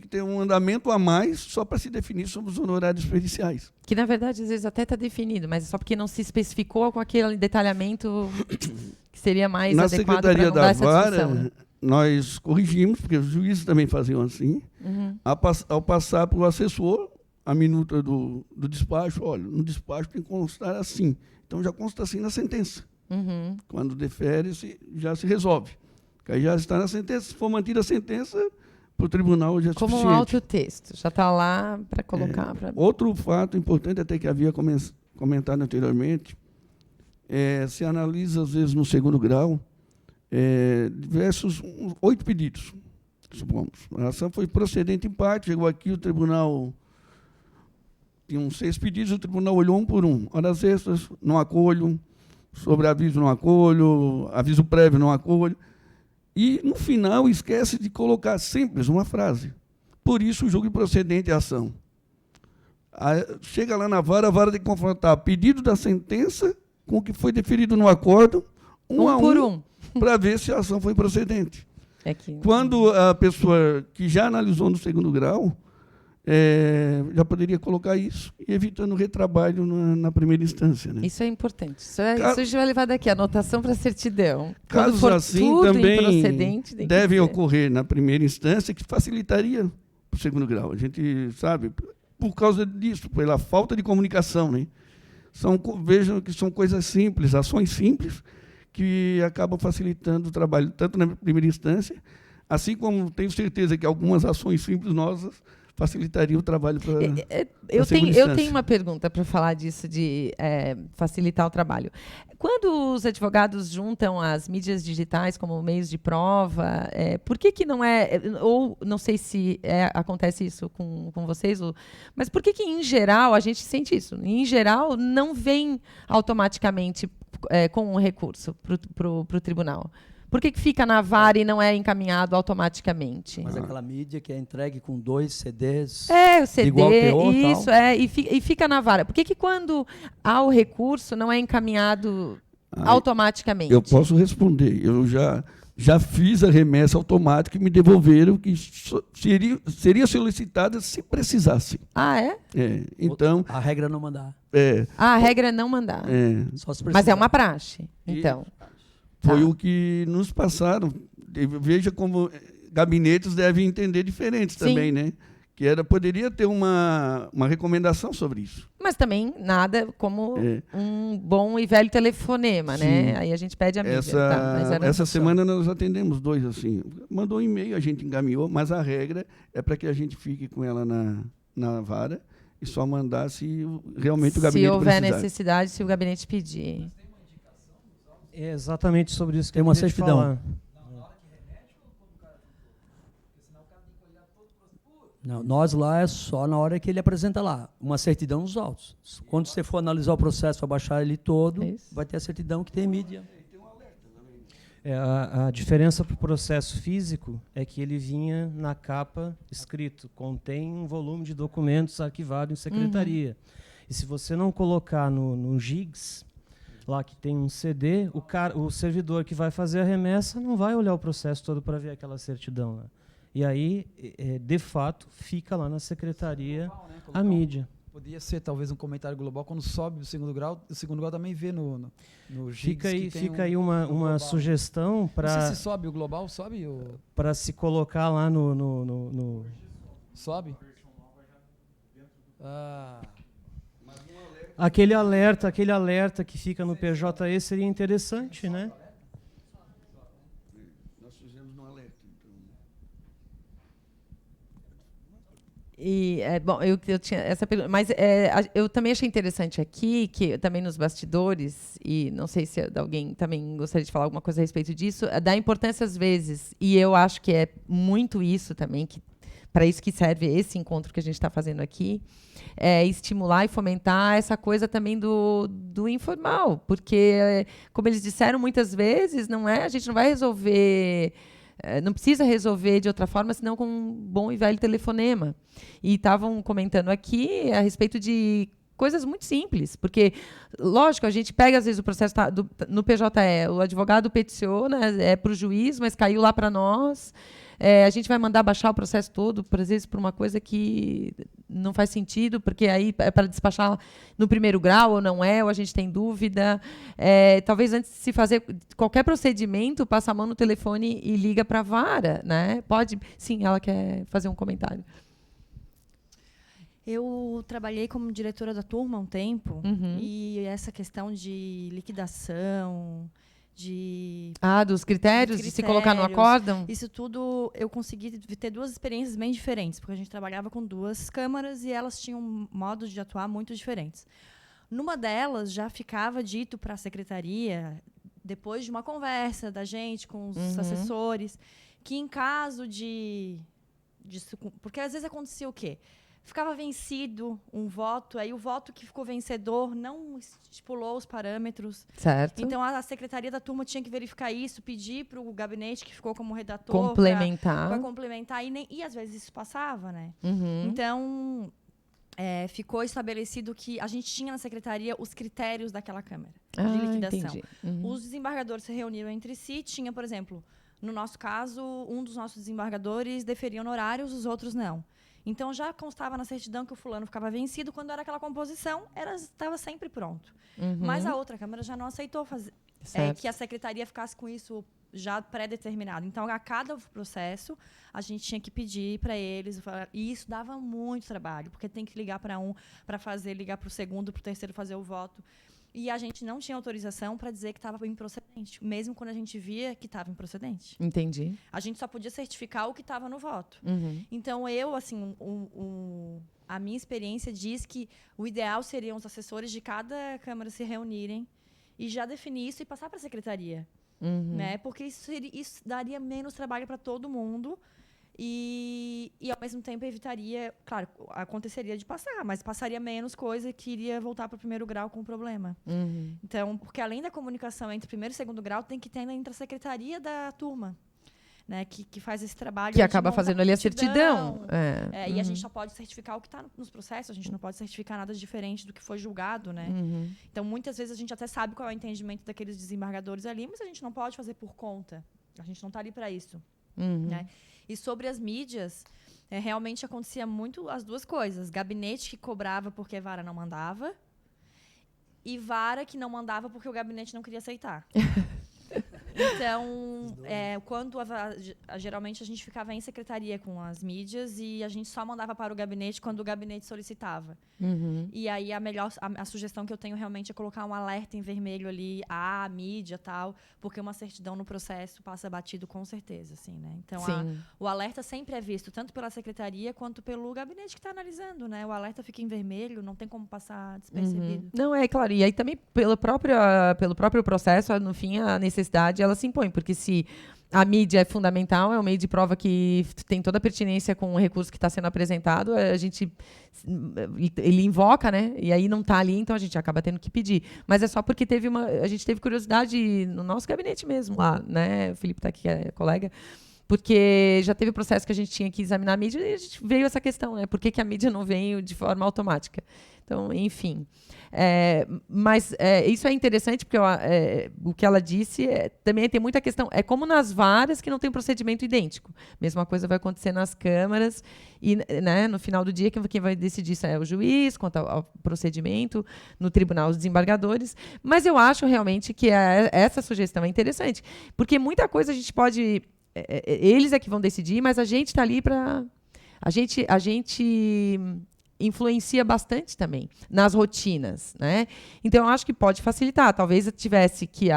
ter um andamento a mais só para se definir sobre os honorários periciais. Que, na verdade, às vezes até está definido, mas é só porque não se especificou com aquele detalhamento que seria mais na adequado para Secretaria não dar da essa Vara, discussão. Né? Nós corrigimos, porque os juízes também faziam assim, ao passar para o assessor a minuta do despacho, olha, no despacho tem que constar assim. Então, já consta assim na sentença. Quando defere-se, já se resolve. Aí já está na sentença. Se for mantida a sentença, para o tribunal já é como suficiente. Um autotexto, já está lá para colocar. Outro fato importante, até que havia comentado anteriormente, se analisa, às vezes, no segundo grau, diversos 8 pedidos, supomos. A ação foi procedente em parte, chegou aqui, o tribunal tinha 6 pedidos, o tribunal olhou um por um. Horas extras, não acolho, sobreaviso, não acolho, aviso prévio, não acolho. E, no final, esquece de colocar simples uma frase. Por isso, o julgo improcedente é a ação. Chega lá na vara, a vara tem que confrontar pedido da sentença com o que foi deferido no acordo, um a um, para ver se a ação foi procedente. Quando a pessoa que já analisou no segundo grau, já poderia colocar isso, evitando retrabalho na primeira instância. Né? Isso é importante. Isso a gente vai levar daqui, anotação para certidão. Casos for assim tudo também devem ocorrer na primeira instância, que facilitaria para o segundo grau. A gente sabe, por causa disso, pela falta de comunicação. Né? Vejam que são coisas simples, ações simples, que acabam facilitando o trabalho, tanto na primeira instância, assim como tenho certeza que algumas ações simples nossas facilitaria o trabalho para eu tenho uma pergunta para falar disso, de facilitar o trabalho. Quando os advogados juntam as mídias digitais como meios de prova, por que não é... Ou não sei se acontece isso com vocês, mas por que, em geral, a gente sente isso? Em geral, não vem automaticamente com um recurso para o tribunal? Por que fica na vara e não é encaminhado automaticamente? Mas aquela mídia que é entregue com 2 CDs... o CD, igual teor, isso, tal. E fica na vara. Por que quando há o recurso não é encaminhado automaticamente? Eu posso responder. Eu já fiz a remessa automática e me devolveram que seria solicitada se precisasse. Ah, é? Então... A regra é não mandar. A regra é não mandar. Só se mas é uma praxe, então. Foi o que nos passaram. Veja como gabinetes devem entender diferentes também, né? poderia ter uma recomendação sobre isso. Mas também nada como um bom e velho telefonema, né? Aí a gente pede a mídia. Essa semana nós atendemos 2 assim. Mandou um e-mail, a gente encaminhou, mas a regra é para que a gente fique com ela na vara e só mandar se realmente o gabinete precisar. Se houver necessidade, se o gabinete pedir. É exatamente sobre isso que Tem eu uma queria te certidão. falar. Não, nós lá é só na hora que ele apresenta lá, uma certidão nos autos. Quando você for analisar o processo para baixar ele todo, vai ter a certidão que tem mídia. A diferença para o processo físico é que ele vinha na capa escrito, contém um volume de documentos arquivado em secretaria. E se você não colocar no GIGS, lá que tem um CD, o servidor que vai fazer a remessa não vai olhar o processo todo para ver aquela certidão, né? E aí, de fato, fica lá na secretaria a mídia. Podia ser talvez um comentário global quando sobe o segundo grau também vê no Fica GIGS que fica aí uma sugestão para... Não sei se sobe o global, sobe o... Para se colocar lá no... Sobe? Aquele alerta que fica no PJE seria interessante, né? Nós fizemos no alerta. E, bom, eu tinha essa pergunta, mas eu também achei interessante aqui, que também nos bastidores, e não sei se alguém também gostaria de falar alguma coisa a respeito disso, da importância às vezes, e eu acho que é muito isso também, que para isso que serve esse encontro que a gente está fazendo aqui, estimular e fomentar essa coisa também do informal, porque, como eles disseram muitas vezes, a gente não vai resolver... Não precisa resolver de outra forma, senão com um bom e velho telefonema. E estavam comentando aqui a respeito de coisas muito simples, porque, lógico, a gente pega, às vezes, o processo no PJE, o advogado peticiona para o juiz, mas caiu lá para nós. A gente vai mandar baixar o processo todo, às vezes, por uma coisa que não faz sentido, porque aí é para despachar no primeiro grau, ou não é, ou a gente tem dúvida. Talvez antes de se fazer qualquer procedimento, passa a mão no telefone e liga para a vara, né? Pode? Sim, ela quer fazer um comentário. Eu trabalhei como diretora da turma há um tempo, e essa questão de liquidação... dos critérios, de se colocar no acórdão? Isso tudo, eu consegui ter 2 experiências bem diferentes, porque a gente trabalhava com 2 câmaras e elas tinham modos de atuar muito diferentes. Numa delas, já ficava dito para a secretaria, depois de uma conversa da gente com os assessores, que em caso de... Porque às vezes acontecia o quê? Ficava vencido um voto, aí o voto que ficou vencedor não estipulou os parâmetros. Certo. Então, a secretaria da turma tinha que verificar isso, pedir para o gabinete que ficou como redator... Complementar. Para complementar. E, às vezes, isso passava, né? Então, ficou estabelecido que a gente tinha na secretaria os critérios daquela Câmara de liquidação. Os desembargadores se reuniram entre si, tinha, por exemplo, no nosso caso, um dos nossos desembargadores deferia honorários, os outros não. Então, já constava na certidão que o fulano ficava vencido. Quando era aquela composição, estava sempre pronto. Mas a outra Câmara já não aceitou que a secretaria ficasse com isso já pré-determinado. Então, a cada processo, a gente tinha que pedir para eles. E isso dava muito trabalho, porque tem que ligar para um, ligar para o segundo, para o terceiro fazer o voto. E a gente não tinha autorização para dizer que estava improcedente, mesmo quando a gente via que estava improcedente. Entendi. A gente só podia certificar o que estava no voto. Então, a minha experiência diz que o ideal seriam os assessores de cada Câmara se reunirem e já definir isso e passar para a secretaria. Né? Porque isso daria menos trabalho para todo mundo. E, ao mesmo tempo, evitaria... Claro, aconteceria de passar, mas passaria menos coisa que iria voltar para o primeiro grau com o problema. Então, porque além da comunicação entre primeiro e segundo grau, tem que ter entre a secretaria da turma, né, que faz esse trabalho. Que acaba fazendo ali a certidão. E a gente só pode certificar o que está nos processos, a gente não pode certificar nada diferente do que foi julgado. Né? Então, muitas vezes, a gente até sabe qual é o entendimento daqueles desembargadores ali, mas a gente não pode fazer por conta. A gente não está ali para isso. Né? E sobre as mídias, realmente acontecia muito as 2 coisas. Gabinete que cobrava porque a vara não mandava e vara que não mandava porque o gabinete não queria aceitar. Então, quando geralmente a gente ficava em secretaria com as mídias e a gente só mandava para o gabinete quando o gabinete solicitava. E aí a sugestão que eu tenho realmente é colocar um alerta em vermelho ali, a mídia tal, porque uma certidão no processo passa batido com certeza, assim, né? Então, o alerta sempre é visto tanto pela secretaria quanto pelo gabinete que está analisando, né? O alerta fica em vermelho, não tem como passar despercebido. Não, é claro. E aí também pelo próprio processo, no fim, a necessidade ela se impõe, porque se a mídia é fundamental, é um meio de prova que tem toda a pertinência com o recurso que está sendo apresentado, ele invoca, né? E aí não está ali, então a gente acaba tendo que pedir. Mas é só porque a gente teve curiosidade no nosso gabinete mesmo lá, né? O Felipe está aqui, que é colega, porque já teve processo que a gente tinha que examinar a mídia e a gente veio essa questão, né? Por que a mídia não vem de forma automática? Então, enfim. Mas isso é interessante, porque o que ela disse também tem muita questão. É como nas varas que não tem procedimento idêntico. Mesma coisa vai acontecer nas câmaras. E, né, no final do dia, quem vai decidir isso é o juiz, quanto ao procedimento, no tribunal, os desembargadores. Mas eu acho realmente que essa sugestão é interessante. Porque muita coisa a gente pode... eles é que vão decidir, mas a gente está ali para... A gente influencia bastante também nas rotinas, né? Então, eu acho que pode facilitar. Talvez eu tivesse que,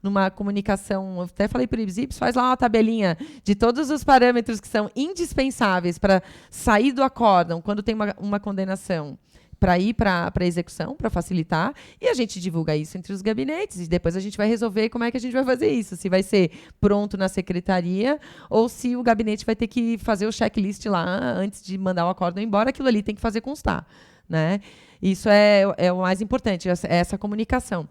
numa comunicação, eu até falei para o Ibzips, faz lá uma tabelinha de todos os parâmetros que são indispensáveis para sair do acórdão quando tem uma condenação, para ir para a execução, para facilitar, e a gente divulga isso entre os gabinetes, e depois a gente vai resolver como é que a gente vai fazer isso, se vai ser pronto na secretaria, ou se o gabinete vai ter que fazer o checklist lá antes de mandar o acórdão embora, aquilo ali tem que fazer constar, né? Isso é o mais importante, essa comunicação.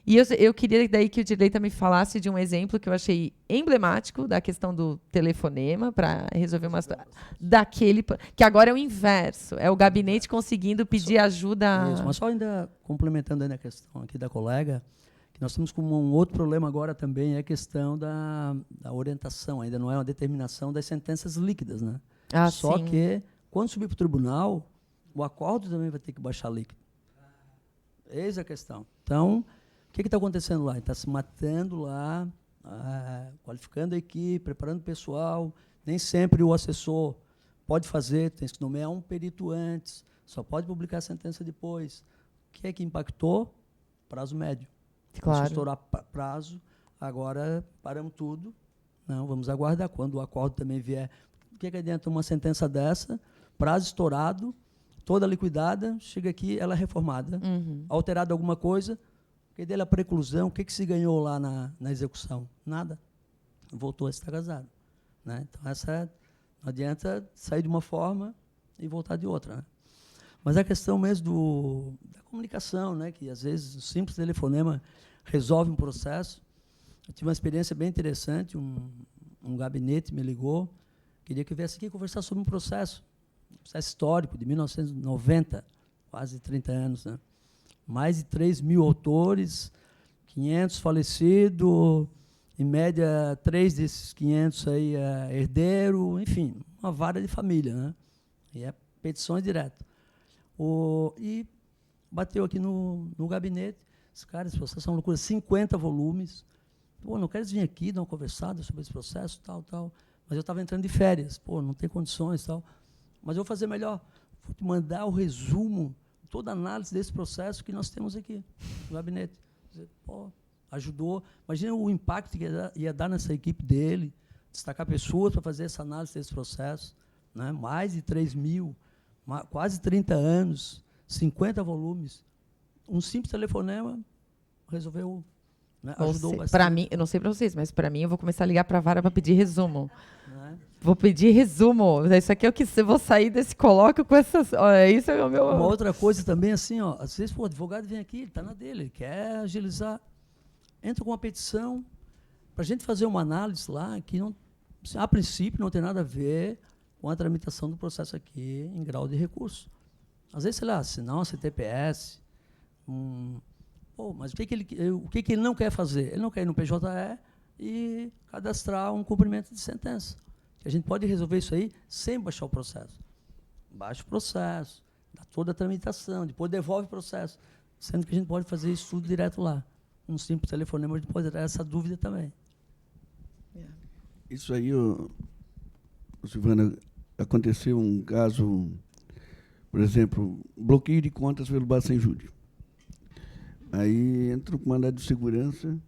E eu queria daí que o Dirley também falasse de um exemplo que eu achei emblemático da questão do telefonema para resolver uma situação daquele que agora é o inverso, é o gabinete conseguindo pedir ajuda. Isso, mas só ainda complementando ainda a questão aqui da colega, que nós temos como um outro problema agora também é a questão da orientação, ainda não é uma determinação das sentenças líquidas, né? Só sim. que quando subir para o tribunal, o acórdão também vai ter que baixar líquido. Eis a questão. Então, o que está acontecendo lá? Ele está se matando lá, qualificando a equipe, preparando o pessoal. Nem sempre o assessor pode fazer, tem que nomear um perito antes, só pode publicar a sentença depois. O que é que impactou? Prazo médio. Claro. Se estourar prazo, agora paramos tudo. Não, vamos aguardar. Quando o acórdão também vier, o que adianta uma sentença dessa, prazo estourado, toda liquidada, chega aqui, ela é reformada. Alterada alguma coisa, que dele a preclusão, o que se ganhou lá na execução? Nada. Voltou a estar casado. Né? Então, não adianta sair de uma forma e voltar de outra. Né? Mas a questão mesmo da comunicação, né? Que às vezes o simples telefonema resolve um processo. Eu tive uma experiência bem interessante, um gabinete me ligou, queria que eu viesse aqui conversar sobre um processo histórico, de 1990, quase 30 anos, né? Mais de 3 mil autores, 500 falecidos, em média 3 desses 500 aí é herdeiro, enfim, uma vara de família, né? E é petições direto. E bateu aqui no gabinete, esse processo é uma loucura, 50 volumes. Pô, não queres vir aqui dar uma conversada sobre esse processo, tal. Mas eu estava entrando de férias, pô, não tem condições, tal. Mas eu vou fazer melhor, vou te mandar o resumo, toda a análise desse processo que nós temos aqui no gabinete. Pô, ajudou. Imagina o impacto que ia dar nessa equipe dele, destacar pessoas para fazer essa análise desse processo. Né? Mais de 3 mil, quase 30 anos, 50 volumes. Um simples telefonema resolveu, né? Ajudou bastante. Para mim, eu não sei para vocês, mas para mim eu vou começar a ligar para a vara para pedir resumo. Né? Vou pedir resumo. Isso aqui é o que eu vou sair desse colóquio com essas. Olha, isso é o meu. Uma outra coisa também, assim, ó, às vezes o advogado vem aqui, ele está na dele, ele quer agilizar. Entra com uma petição para a gente fazer uma análise lá que, não, a princípio, não tem nada a ver com a tramitação do processo aqui em grau de recurso. Às vezes, sei lá, assinar um CTPS. Mas o que ele não quer fazer? Ele não quer ir no PJE e cadastrar um cumprimento de sentença. A gente pode resolver isso aí sem baixar o processo. Baixa o processo, dá toda a tramitação, depois devolve o processo, sendo que a gente pode fazer isso tudo direto lá. Um simples telefonema, a gente pode dar essa dúvida também. Isso aí, Silvana, aconteceu um caso, por exemplo, bloqueio de contas pelo Bacen Júri. Aí entra o mandado de segurança,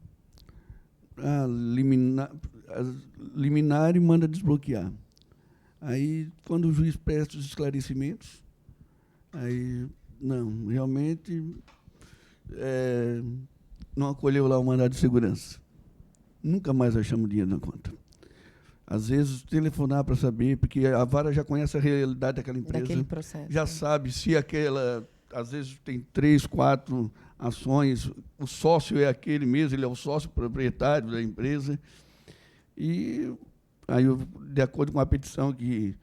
liminar e manda desbloquear. Aí, quando o juiz presta os esclarecimentos, aí, não, realmente não acolheu lá o mandado de segurança. Nunca mais achamos dinheiro na conta. Às vezes, telefonar para saber, porque a vara já conhece a realidade daquela empresa. Daquele processo. Já sabe se aquela, às vezes, tem 3, 4 ações, o sócio é aquele mesmo, ele é o sócio proprietário da empresa. E aí, de acordo com a petição que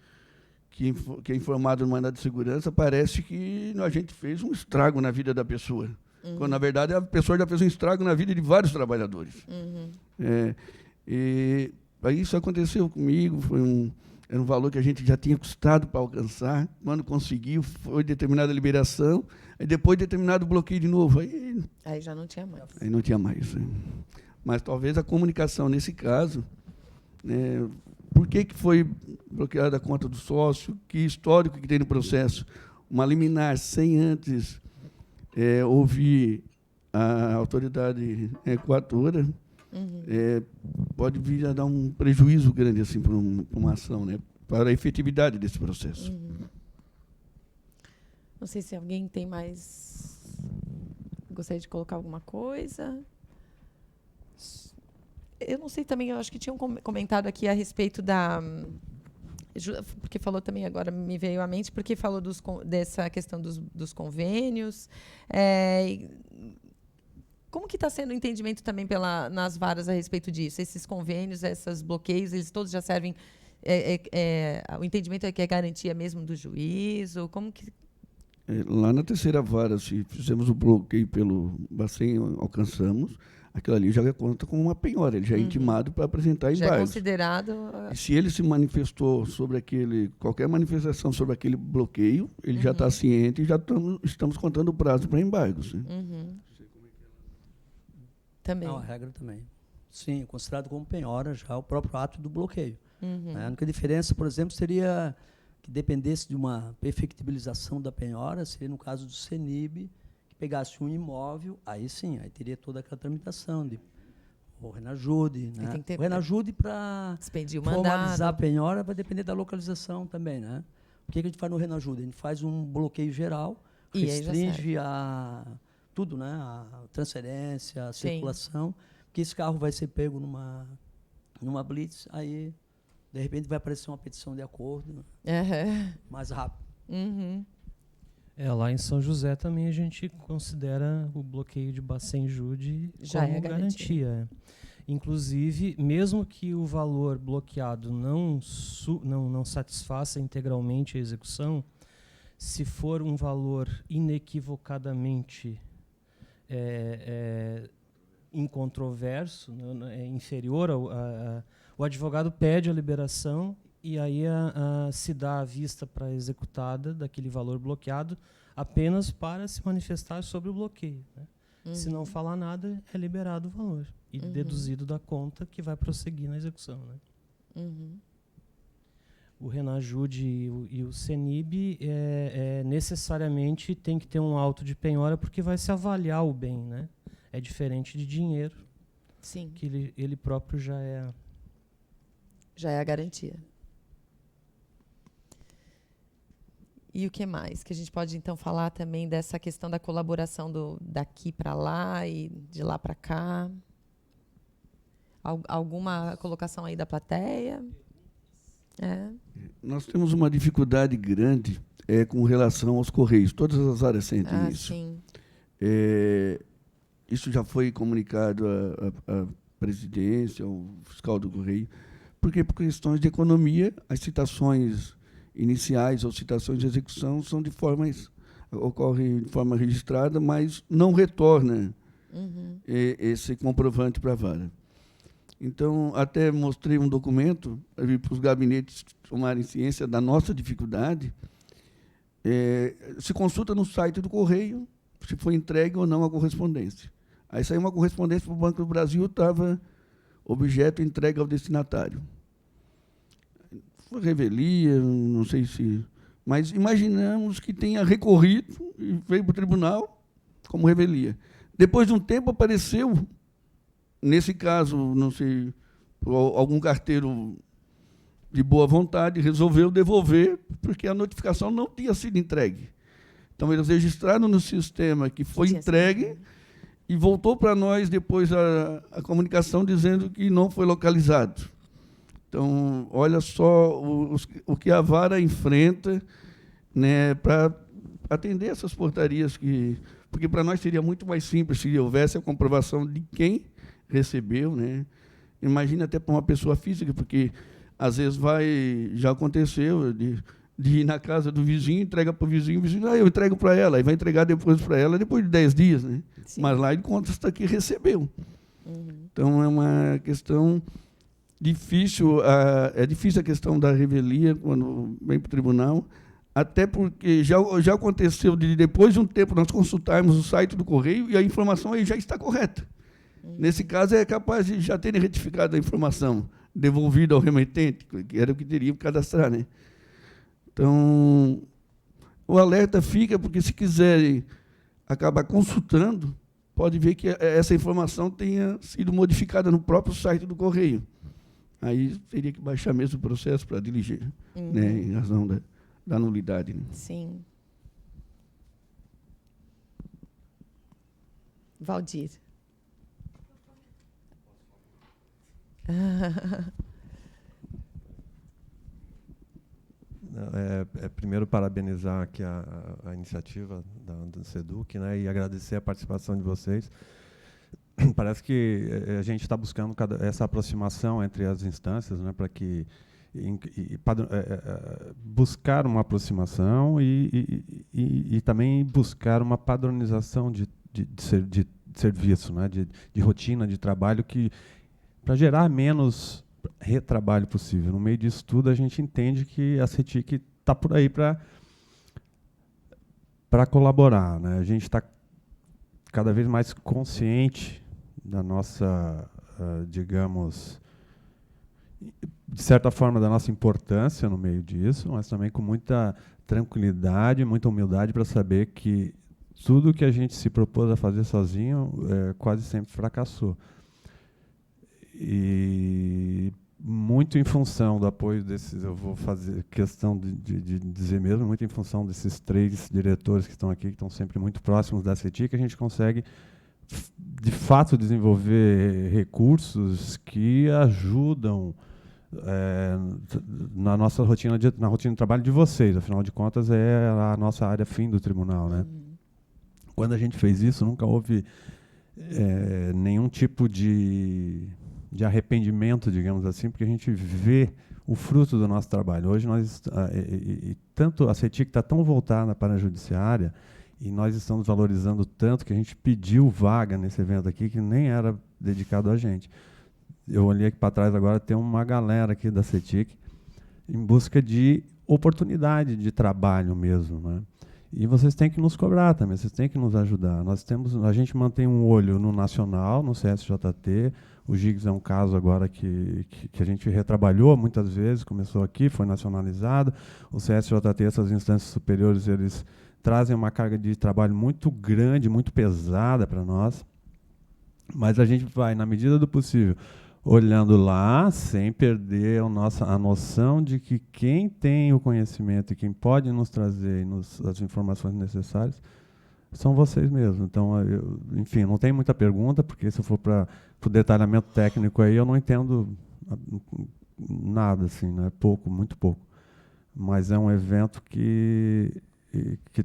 é informado no mandado de segurança, parece que a gente fez um estrago na vida da pessoa. Quando, na verdade, a pessoa já fez um estrago na vida de vários trabalhadores. E aí isso aconteceu comigo, era um valor que a gente já tinha custado para alcançar. Quando conseguiu, foi determinada a liberação, e depois determinado o bloqueio de novo. Aí já não tinha mais. Aí não tinha mais. Mas talvez a comunicação, nesse caso, por que foi bloqueada a conta do sócio, que histórico que tem no processo, uma liminar sem antes ouvir a autoridade coatora, pode vir a dar um prejuízo grande assim, para uma ação, para a efetividade desse processo. Não sei se alguém tem mais... Gostaria de colocar alguma coisa? Eu não sei também, eu acho que tinha um comentado aqui a respeito da... Porque falou também, agora me veio à mente, porque falou dessa questão dos convênios. Como que está sendo o entendimento também nas varas a respeito disso? Esses convênios, esses bloqueios, eles todos já servem... o entendimento é que é garantia mesmo do juízo? Como que... Lá na terceira vara, se fizemos o bloqueio pelo Bacen, alcançamos, aquilo ali já conta como uma penhora, ele já é intimado para apresentar embargos. Já é considerado... E se ele se manifestou sobre qualquer manifestação sobre aquele bloqueio, ele já está ciente e já estamos contando o prazo para embargos. Também. Não, a regra também. Sim, considerado como penhora já o próprio ato do bloqueio. A única diferença, por exemplo, seria que dependesse de uma perfectibilização da penhora, seria no caso do CENIB, que pegasse um imóvel, aí sim, aí teria toda aquela tramitação de o Renajude. O Renajude, para formalizar a penhora, vai depender da localização também. O que a gente faz no Renajude? A gente faz um bloqueio geral, restringe tudo, a transferência, a circulação, que esse carro vai ser pego numa blitz, aí, de repente, vai aparecer uma petição de acordo mais rápido. Lá em São José também a gente considera o bloqueio de Bacen Júri como garantia. Inclusive, mesmo que o valor bloqueado não satisfaça integralmente a execução, se for um valor inequivocadamente incontroverso, inferior o advogado pede a liberação e aí se dá a vista para a executada daquele valor bloqueado apenas para se manifestar sobre o bloqueio. Se não falar nada, é liberado o valor e deduzido da conta que vai prosseguir na execução. O Renajude e o CENIB necessariamente tem que ter um auto de penhora porque vai se avaliar o bem. É diferente de dinheiro, que ele próprio já é a garantia. E o que mais? Que a gente pode, então, falar também dessa questão da colaboração daqui para lá e de lá para cá? Alguma colocação aí da plateia? Nós temos uma dificuldade grande com relação aos Correios. Todas as áreas sentem isso. Sim. Isso já foi comunicado à presidência, ao fiscal do Correio, porque, por questões de economia, as citações iniciais ou citações de execução ocorrem de forma registrada, mas não retorna esse comprovante para a vara. Então, até mostrei um documento para os gabinetes tomarem ciência da nossa dificuldade. Se consulta no site do Correio se foi entregue ou não a correspondência. Aí saiu uma correspondência para o Banco do Brasil, estava objeto entregue ao destinatário. Foi revelia, não sei se... Mas imaginamos que tenha recorrido e veio para o tribunal como revelia. Depois de um tempo apareceu, nesse caso, não sei, algum carteiro de boa vontade resolveu devolver, porque a notificação não tinha sido entregue. Então, eles registraram no sistema que foi entregue e voltou para nós depois a comunicação dizendo que não foi localizado. Então, olha só o que a vara enfrenta, né, para atender essas portarias, porque para nós seria muito mais simples se houvesse a comprovação de quem recebeu, né? Imagina até para uma pessoa física, porque às vezes já aconteceu de ir na casa do vizinho, entrega para o vizinho eu entrego para ela, e vai entregar depois para ela depois de 10 dias, né? Mas lá ele consta que recebeu. Então é uma questão difícil, é difícil a questão da revelia quando vem para o tribunal, até porque já aconteceu de depois de um tempo nós consultarmos o site do Correio e a informação aí já está correta. Nesse caso, é capaz de já terem retificado a informação, devolvida ao remetente, que era o que teria que cadastrar, né? Então, o alerta fica, porque se quiserem acabar consultando, pode ver que essa informação tenha sido modificada no próprio site do Correio. Aí teria que baixar mesmo o processo para dirigir, né, em razão da nulidade. Né? Sim. Valdir. Primeiro, parabenizar aqui a iniciativa do SEDUC, né, e agradecer a participação de vocês. Parece que a gente está buscando essa aproximação entre as instâncias, né, para que buscar uma aproximação e também buscar uma padronização de serviço, né, de rotina de trabalho, para gerar menos retrabalho possível. No meio disso tudo, a gente entende que a CETIC está por aí para colaborar, né? A gente está cada vez mais consciente da nossa, digamos, de certa forma, da nossa importância no meio disso, mas também com muita tranquilidade, muita humildade para saber que tudo que a gente se propôs a fazer sozinho quase sempre fracassou. E muito em função do apoio desses, eu vou fazer questão de dizer mesmo, muito em função desses 3 diretores que estão aqui, que estão sempre muito próximos da CETIC, que a gente consegue, de fato, desenvolver recursos que ajudam na nossa rotina, na rotina de trabalho de vocês. Afinal de contas, é a nossa área fim do tribunal, né? Quando a gente fez isso, nunca houve nenhum tipo de arrependimento, digamos assim, porque a gente vê o fruto do nosso trabalho. Hoje, tanto a CETIC está tão voltada para a judiciária, e nós estamos valorizando tanto que a gente pediu vaga nesse evento aqui, que nem era dedicado a gente. Eu olhei aqui para trás agora, tem uma galera aqui da CETIC em busca de oportunidade de trabalho mesmo, né? E vocês têm que nos cobrar também, vocês têm que nos ajudar. A gente mantém um olho no nacional, no CSJT. O GIGS é um caso agora que a gente retrabalhou muitas vezes, começou aqui, foi nacionalizado. O CSJT, essas instâncias superiores, eles trazem uma carga de trabalho muito grande, muito pesada para nós. Mas a gente vai, na medida do possível, olhando lá, sem perder a noção de que quem tem o conhecimento e quem pode nos trazer as informações necessárias são vocês mesmos. Então, enfim, não tem muita pergunta, porque se eu for para o detalhamento técnico aí, eu não entendo nada, assim, né? Pouco, muito pouco. Mas é um evento que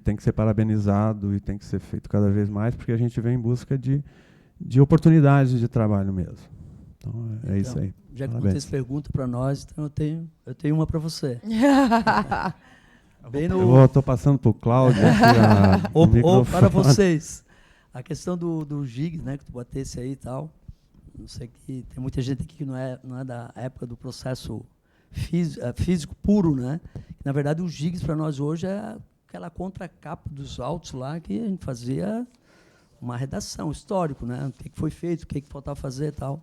tem que ser parabenizado e tem que ser feito cada vez mais, porque a gente vem em busca de oportunidades de trabalho mesmo. Então, isso aí. Já que vocês perguntam para nós, então eu tenho uma para você. Eu estou passando para o Cláudio. Ou para vocês. A questão do GIGS, né, que tu batesse aí e tal. Não sei, que tem muita gente aqui que não é da época do processo físico puro, né? Na verdade, o GIGS para nós hoje é aquela contracapa dos autos lá que a gente fazia uma redação histórico, né? O que foi feito, o que faltava fazer e tal.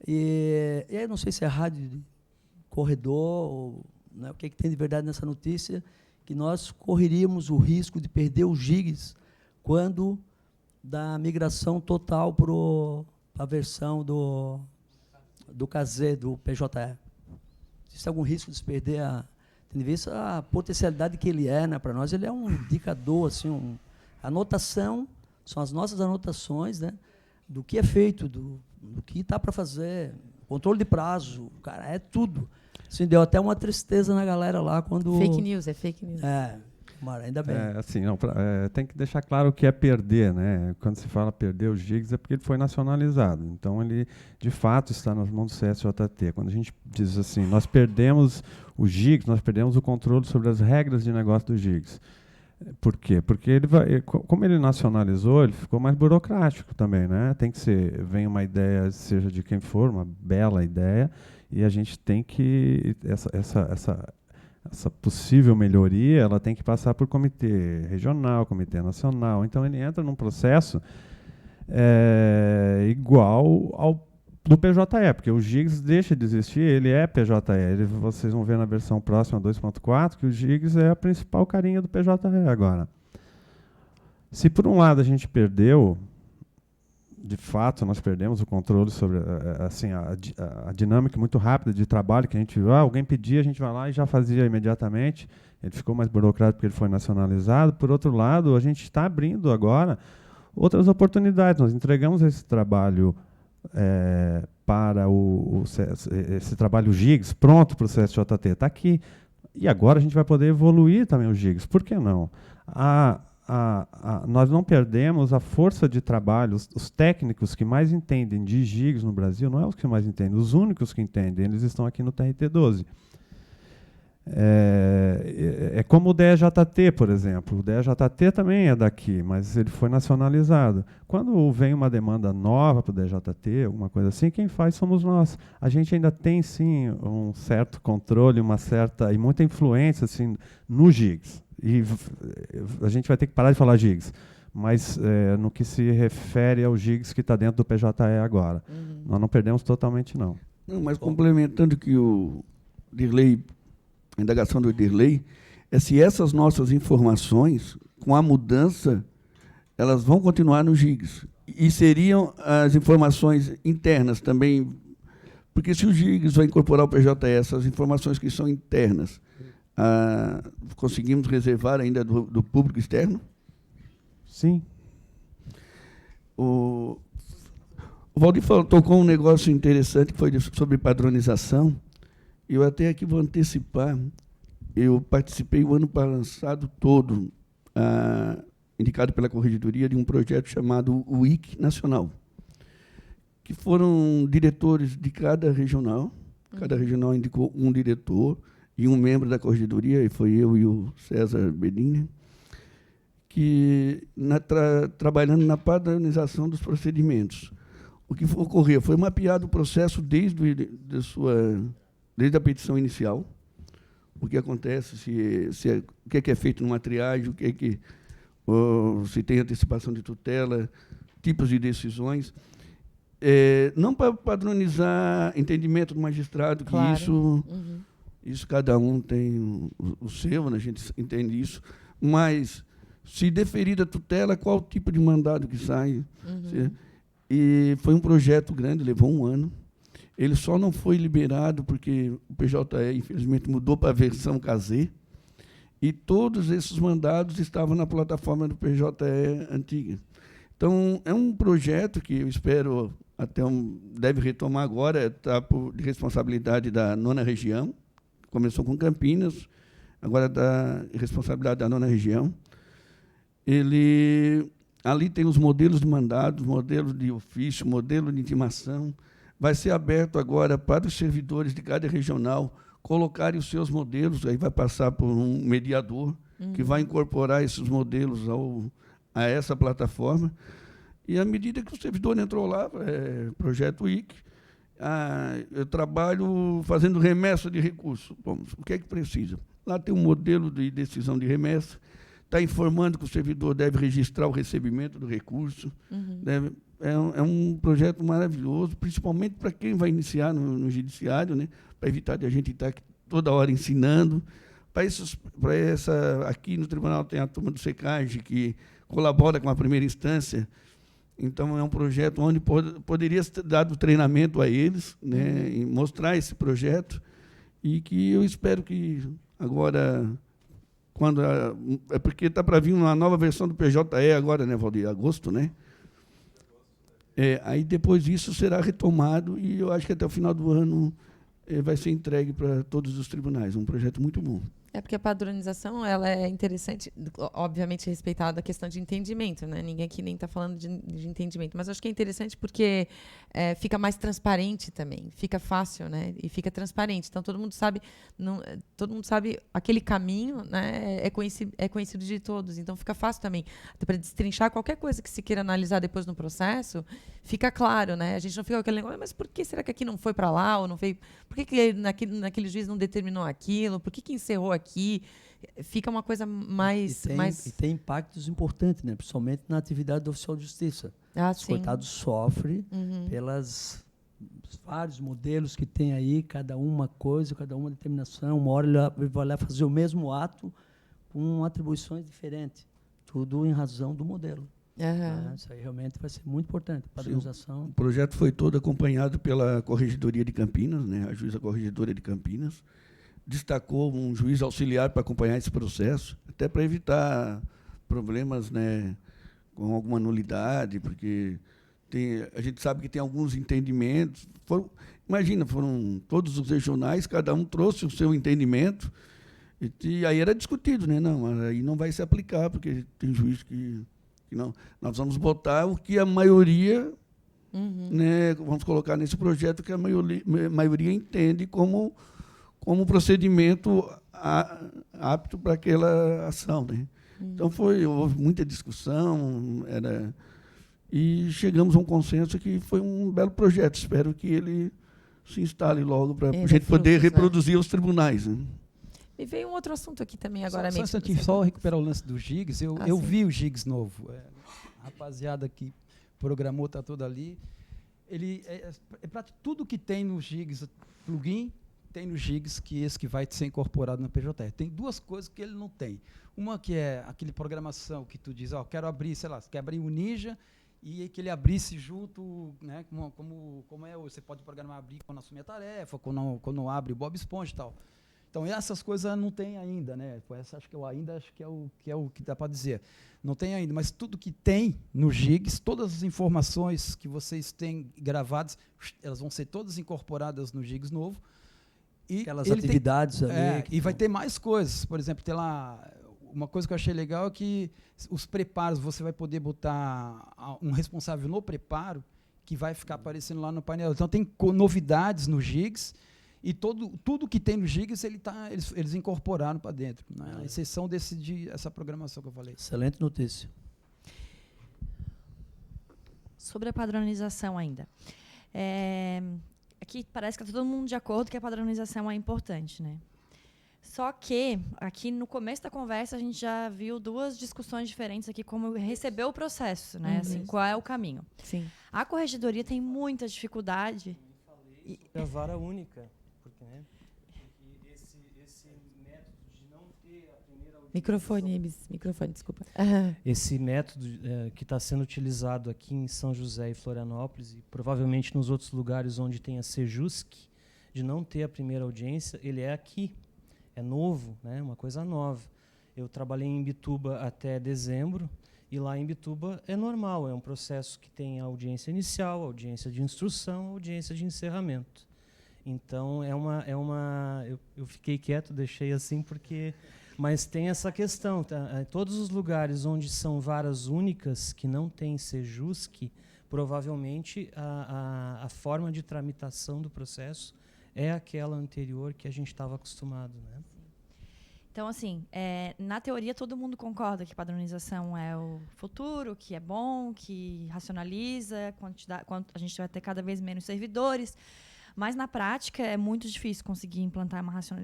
E aí, não sei se é rádio de corredor, ou, né, o que tem de verdade nessa notícia, que nós correríamos o risco de perder os gigs quando da migração total para a versão do KZ, do PJE. Existe algum risco de se perder tendo em vista a potencialidade que ele é, né, para nós? Ele é um indicador, assim, anotação, são as nossas anotações, né, do que é feito, do que está para fazer, controle de prazo, cara, é tudo. Assim, deu até uma tristeza na galera lá quando... Fake news, é fake news. Ainda bem. Assim, não, tem que deixar claro o que é perder, né? Quando se fala perder os gigs é porque ele foi nacionalizado. Então, ele, de fato, está nas mãos do CSJT. Quando a gente diz assim, nós perdemos os gigs, nós perdemos o controle sobre as regras de negócio dos gigs. Por quê? Porque como ele nacionalizou, ele ficou mais burocrático também, né? Tem que ser, vem uma ideia, seja de quem for, uma bela ideia, e a gente tem que essa possível melhoria, ela tem que passar por comitê regional, comitê nacional. Então, ele entra num processo igual ao do PJE, porque o GIGS deixa de existir, ele é PJE. Vocês vão ver na versão próxima 2.4 que o GIGS é a principal carinha do PJE agora. Se, por um lado, a gente perdeu, de fato, nós perdemos o controle sobre assim, a dinâmica muito rápida de trabalho que a gente viu. Alguém pedia, a gente vai lá e já fazia imediatamente. Ele ficou mais burocrático porque ele foi nacionalizado. Por outro lado, a gente está abrindo agora outras oportunidades. Nós entregamos esse trabalho para esse trabalho GIGS pronto para o CSJT. Está aqui. E agora a gente vai poder evoluir também o GIGS. Por que não? Nós não perdemos a força de trabalho, os técnicos que mais entendem de GIGS no Brasil, não é os que mais entendem, os únicos que entendem, eles estão aqui no TRT-12. É como o DEJT, por exemplo. O DEJT também é daqui, mas ele foi nacionalizado. Quando vem uma demanda nova para o DEJT, alguma coisa assim, quem faz somos nós. A gente ainda tem, sim, um certo controle, e muita influência assim, no GIGS. E a gente vai ter que parar de falar GIGS, mas no que se refere ao GIGS que está dentro do PJE agora. Nós não perdemos totalmente, não. Não, mas complementando que o Dirley, a indagação do Dirley, é se essas nossas informações, com a mudança, elas vão continuar no GIGS. E seriam as informações internas também, porque se o GIGS vai incorporar o PJE, essas informações que são internas, conseguimos reservar ainda do público externo? Sim. O Valdir tocou um negócio interessante, que foi sobre padronização. Eu até aqui vou antecipar. Eu participei o ano passado todo, indicado pela Corregedoria, de um projeto chamado WIC Nacional, que foram diretores de cada regional. Cada regional indicou um diretor e um membro da Corregedoria, e foi eu e o César Bedini, que trabalhando na padronização dos procedimentos. O que ocorreu foi mapeado o processo desde a petição inicial, o que acontece, o que é feito numa triagem, se tem antecipação de tutela, tipos de decisões. Não para padronizar entendimento do magistrado, que claro. Isso cada um tem o seu, né, a gente entende isso, mas se deferida a tutela, qual tipo de mandado que sai? E foi um projeto grande, levou um ano. Ele só não foi liberado porque o PJE, infelizmente, mudou para a versão KZ, e todos esses mandados estavam na plataforma do PJE antiga. Então, é um projeto que eu espero, deve retomar agora, está de responsabilidade da 9ª região, começou com Campinas, agora da responsabilidade da 9ª região. Ali tem os modelos de mandados, modelos de ofício, modelo de intimação. Vai ser aberto agora para os servidores de cada regional colocarem os seus modelos, aí vai passar por um mediador que vai incorporar esses modelos a essa plataforma. E à medida que o servidor entrou lá, projeto WIC, eu trabalho fazendo remessa de recursos. Bom, o que é que precisa? Lá tem um modelo de decisão de remessa, está informando que o servidor deve registrar o recebimento do recurso, é um projeto maravilhoso, principalmente para quem vai iniciar no judiciário, né? Para evitar de a gente estar toda hora ensinando. Aqui no tribunal tem a turma do SECAG, que colabora com a primeira instância. Então, é um projeto onde poderia ser dado treinamento a eles, né? E mostrar esse projeto, e que eu espero que agora, é porque está para vir uma nova versão do PJE agora, né, Valdir? Agosto, né? Aí depois disso será retomado, e eu acho que até o final do ano vai ser entregue para todos os tribunais. Um projeto muito bom. É porque a padronização, ela é interessante, obviamente respeitada a questão de entendimento, né? Ninguém aqui nem está falando de entendimento, mas acho que é interessante porque fica mais transparente também, fica fácil, né? E fica transparente. Então todo mundo sabe, aquele caminho, né? É conhecido de todos. Então fica fácil também para destrinchar qualquer coisa que se queira analisar depois no processo, fica claro, né? A gente não fica com aquele negócio, mas por que será que aqui não foi para lá ou não veio? Por que naquele juiz não determinou aquilo? Por que encerrou aqui? Fica uma coisa mais... E tem impactos importantes, né? Principalmente na atividade do oficial de justiça. Os coitados sofrem pelas vários modelos que tem aí, cada uma coisa, cada uma determinação. Uma hora ele vai lá fazer o mesmo ato com atribuições diferentes. Tudo em razão do modelo. Isso aí realmente vai ser muito importante. Padronização. O projeto foi todo acompanhado pela Corregedoria de Campinas, né? A juíza corregedora de Campinas destacou um juiz auxiliar para acompanhar esse processo, até para evitar problemas, né, com alguma nulidade, porque a gente sabe que tem alguns entendimentos. Foram todos os regionais, cada um trouxe o seu entendimento, e aí era discutido, né? Não, aí não vai se aplicar, porque tem juiz que não. Nós vamos botar o que a maioria, né, vamos colocar nesse projeto, que a maioria entende como procedimento apto para aquela ação, né? Então houve muita discussão, e chegamos a um consenso que foi um belo projeto. Espero que ele se instale logo para a gente poder reproduzir os tribunais, né? E veio um outro assunto aqui também agora. Só recuperar o lance dos gigs. Eu vi o gigs novo. A rapaziada que programou está toda ali. Ele para tudo que tem nos gigs, plugin, tem no gigs, esse que vai ser incorporado no PJE. Tem duas coisas que ele não tem. Uma que é aquele programação que tu diz, quero abrir, sei lá, quer abrir o Ninja, e que ele abrisse junto, né, como é hoje. Você pode programar abrir quando assumir a tarefa, quando abre o Bob Esponja e tal. Então, essas coisas não tem ainda, né? Acho que é o que dá para dizer. Não tem ainda, mas tudo que tem no gigs, todas as informações que vocês têm gravadas, elas vão ser todas incorporadas no gigs novo. E aquelas atividades ali. E vai ter mais coisas. Por exemplo, tem lá... Uma coisa que eu achei legal é que os preparos, você vai poder botar um responsável no preparo que vai ficar aparecendo lá no painel. Então, tem novidades no gigs, e tudo que tem no gigs, eles incorporaram para dentro, né? A exceção essa programação que eu falei. Excelente notícia. Sobre a padronização ainda. Aqui parece que está todo mundo de acordo que a padronização é importante, né? Só que, aqui no começo da conversa, a gente já viu duas discussões diferentes aqui, como receber o processo, né? Assim, qual é o caminho. Sim. A corregedoria tem muita dificuldade. É a vara única. Porque, né? Esse método de não ter a primeira audiência... Microfone, desculpa. Esse método que está sendo utilizado aqui em São José e Florianópolis, e provavelmente nos outros lugares onde tem a Sejusc, de não ter a primeira audiência, ele é aqui. É novo, né? Uma coisa nova. Eu trabalhei em Imbituba até dezembro, e lá em Imbituba é normal, é um processo que tem a audiência inicial, a audiência de instrução, a audiência de encerramento. Então, eu fiquei quieto, deixei assim, mas tem essa questão. Tá? Todos os lugares onde são varas únicas, que não tem Sejusc, provavelmente a forma de tramitação do processo é aquela anterior que a gente estava acostumado, né? Então, assim, na teoria todo mundo concorda que padronização é o futuro, que é bom, que racionaliza, a gente vai ter cada vez menos servidores, mas na prática é muito difícil conseguir implantar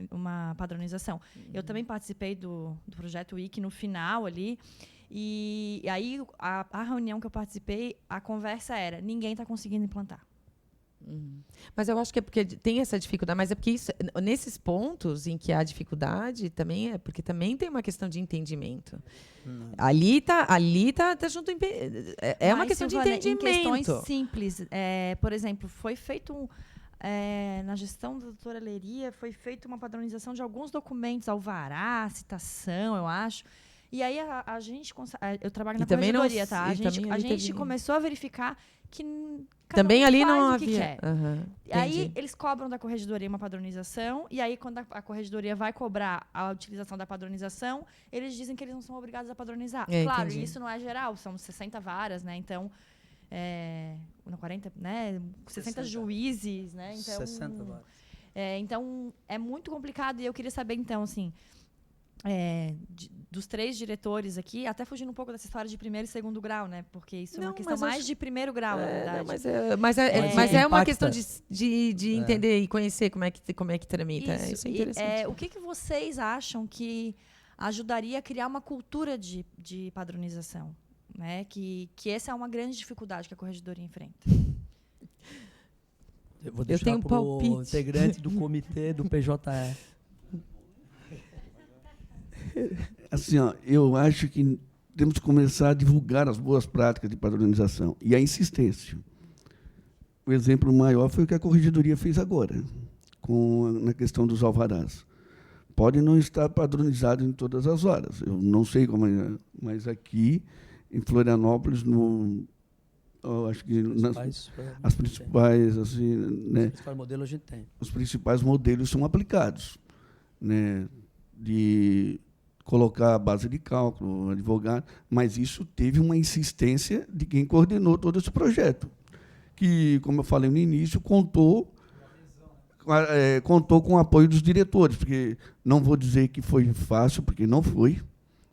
uma padronização. Eu também participei do projeto Wiki no final ali, E aí, a reunião que eu participei, a conversa era, ninguém está conseguindo implantar. Mas eu acho que é porque tem essa dificuldade, mas é porque nesses pontos em que há dificuldade, também é porque também tem uma questão de entendimento. Ali tá junto é uma questão Silvana, de entendimento. Em questões simples, por exemplo, foi feito na gestão da doutora Leria, foi feita uma padronização de alguns documentos, alvará, citação, eu acho. E aí a gente eu trabalho na corregedoria, tá? A gente começou a verificar que também ali não havia. Aí eles cobram da corregedoria uma padronização, e aí quando a corregedoria vai cobrar a utilização da padronização, eles dizem que eles não são obrigados a padronizar. Claro, e isso não é geral, são 60 varas, né? Então, 40, né? 60 juízes, né? Então, 60 varas. Então, é muito complicado, e eu queria saber, então, assim, dos 3 diretores aqui, até fugindo um pouco dessa história de primeiro e segundo grau, né? Porque isso é uma questão mais de primeiro grau, na verdade. Mas é uma questão de entender e conhecer como é que tramita. Isso é interessante. O que vocês acham que ajudaria a criar uma cultura de padronização? Né? Que essa é uma grande dificuldade que a corregedoria enfrenta. Eu vou deixar para o integrante do comitê do PJE. Assim, eu acho que temos que começar a divulgar as boas práticas de padronização e a insistência. O exemplo maior foi o que a corregedoria fez agora, na questão dos alvarás. Pode não estar padronizado em todas as horas, eu não sei como é, mas aqui em Florianópolis, acho que as principais, assim, né, os principais modelos a gente tem. Os principais modelos são aplicados, né, de colocar a base de cálculo, advogado, mas isso teve uma insistência de quem coordenou todo esse projeto, que, como eu falei no início, contou com o apoio dos diretores, porque não vou dizer que foi fácil, porque não foi.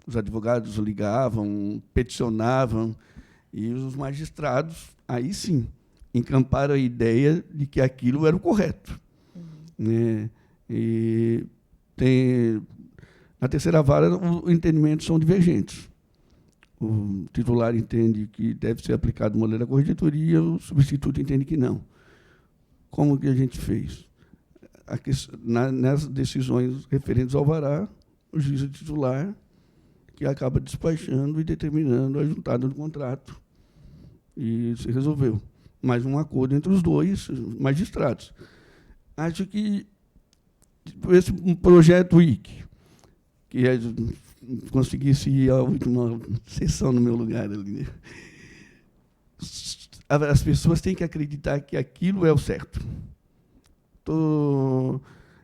Os advogados ligavam, peticionavam, e os magistrados, aí sim, encamparam a ideia de que aquilo era o correto. Né? E na terceira vara, os entendimentos são divergentes. O titular entende que deve ser aplicado o modelo da corregedoria, o substituto entende que não. Como que a gente fez? Nas decisões referentes ao alvará, o juiz titular que acaba despachando e determinando a juntada do contrato. E se resolveu. Mais um acordo entre os 2 magistrados. Acho que esse projeto IC, que conseguisse ir à última sessão no meu lugar ali, as pessoas têm que acreditar que aquilo é o certo.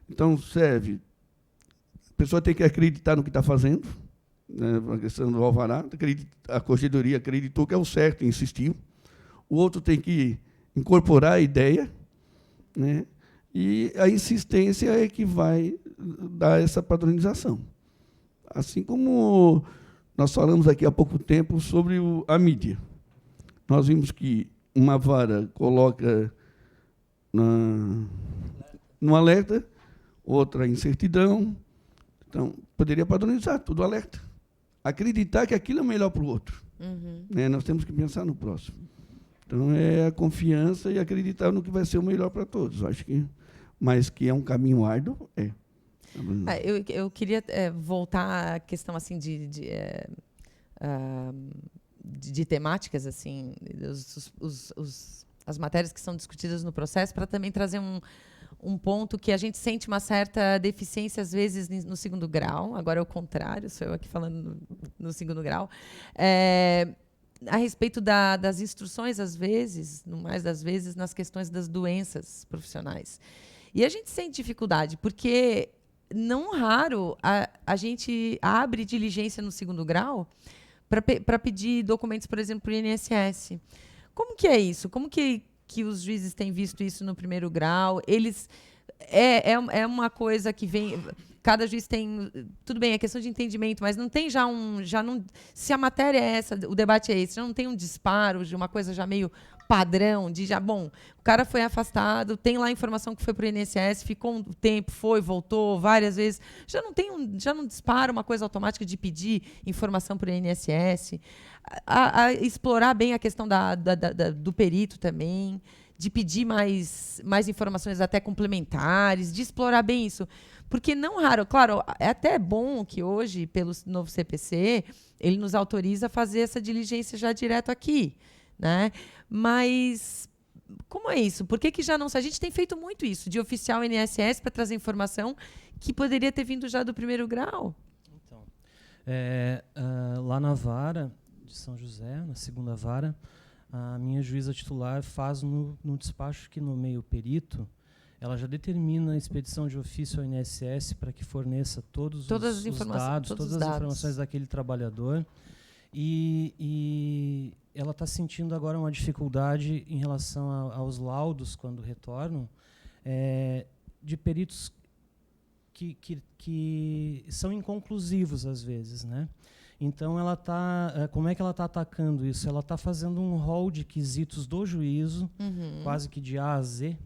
Então, serve. A pessoa tem que acreditar no que está fazendo, né, a questão do alvará, a corregedoria acreditou que é o certo e insistiu. O outro tem que incorporar a ideia, né, e a insistência é que vai dar essa padronização. Assim como nós falamos aqui há pouco tempo sobre a mídia. Nós vimos que uma vara coloca no alerta, outra em certidão. Então, poderia padronizar tudo alerta. Acreditar que aquilo é melhor para o outro. Né? Nós temos que pensar no próximo. Então, é a confiança e acreditar no que vai ser o melhor para todos. Acho que, mas que é um caminho árduo, é. Eu queria voltar à questão assim de temáticas, assim, as matérias que são discutidas no processo, para também trazer um ponto que a gente sente uma certa deficiência, às vezes, no segundo grau. Agora é o contrário, sou eu aqui falando no segundo grau. A respeito das instruções, às vezes, no mais das vezes, nas questões das doenças profissionais. E a gente sente dificuldade, porque não raro a gente abre diligência no segundo grau para pedir documentos, por exemplo, para o INSS. Como que é isso? Como que os juízes têm visto isso no primeiro grau? Eles é uma coisa que vem... Cada juiz tem... Tudo bem, é questão de entendimento, mas não tem já não, se a matéria é essa, o debate é esse, já não tem um disparo de uma coisa já meio padrão de já, bom, o cara foi afastado, tem lá a informação que foi para o INSS, ficou um tempo, foi, voltou várias vezes, já não dispara uma coisa automática de pedir informação para o INSS, a explorar bem a questão do perito também, de pedir mais informações até complementares, de explorar bem isso. Porque não raro, claro, é até bom que hoje, pelo novo CPC, ele nos autoriza a fazer essa diligência já direto aqui, né? Mas como é isso? Por que já não... A gente tem feito muito isso, de oficial INSS para trazer informação que poderia ter vindo já do primeiro grau. Então, lá na vara de São José, na segunda vara, a minha juíza titular faz no despacho que nomeia o perito, ela já determina a expedição de ofício ao INSS para que forneça todos os dados, todas as informações daquele trabalhador. E ela está sentindo agora uma dificuldade em relação aos laudos, quando retornam, de peritos que são inconclusivos, às vezes, né? Então, como é que ela está atacando isso? Ela está fazendo um rol de quesitos do juízo, quase que de A a Z,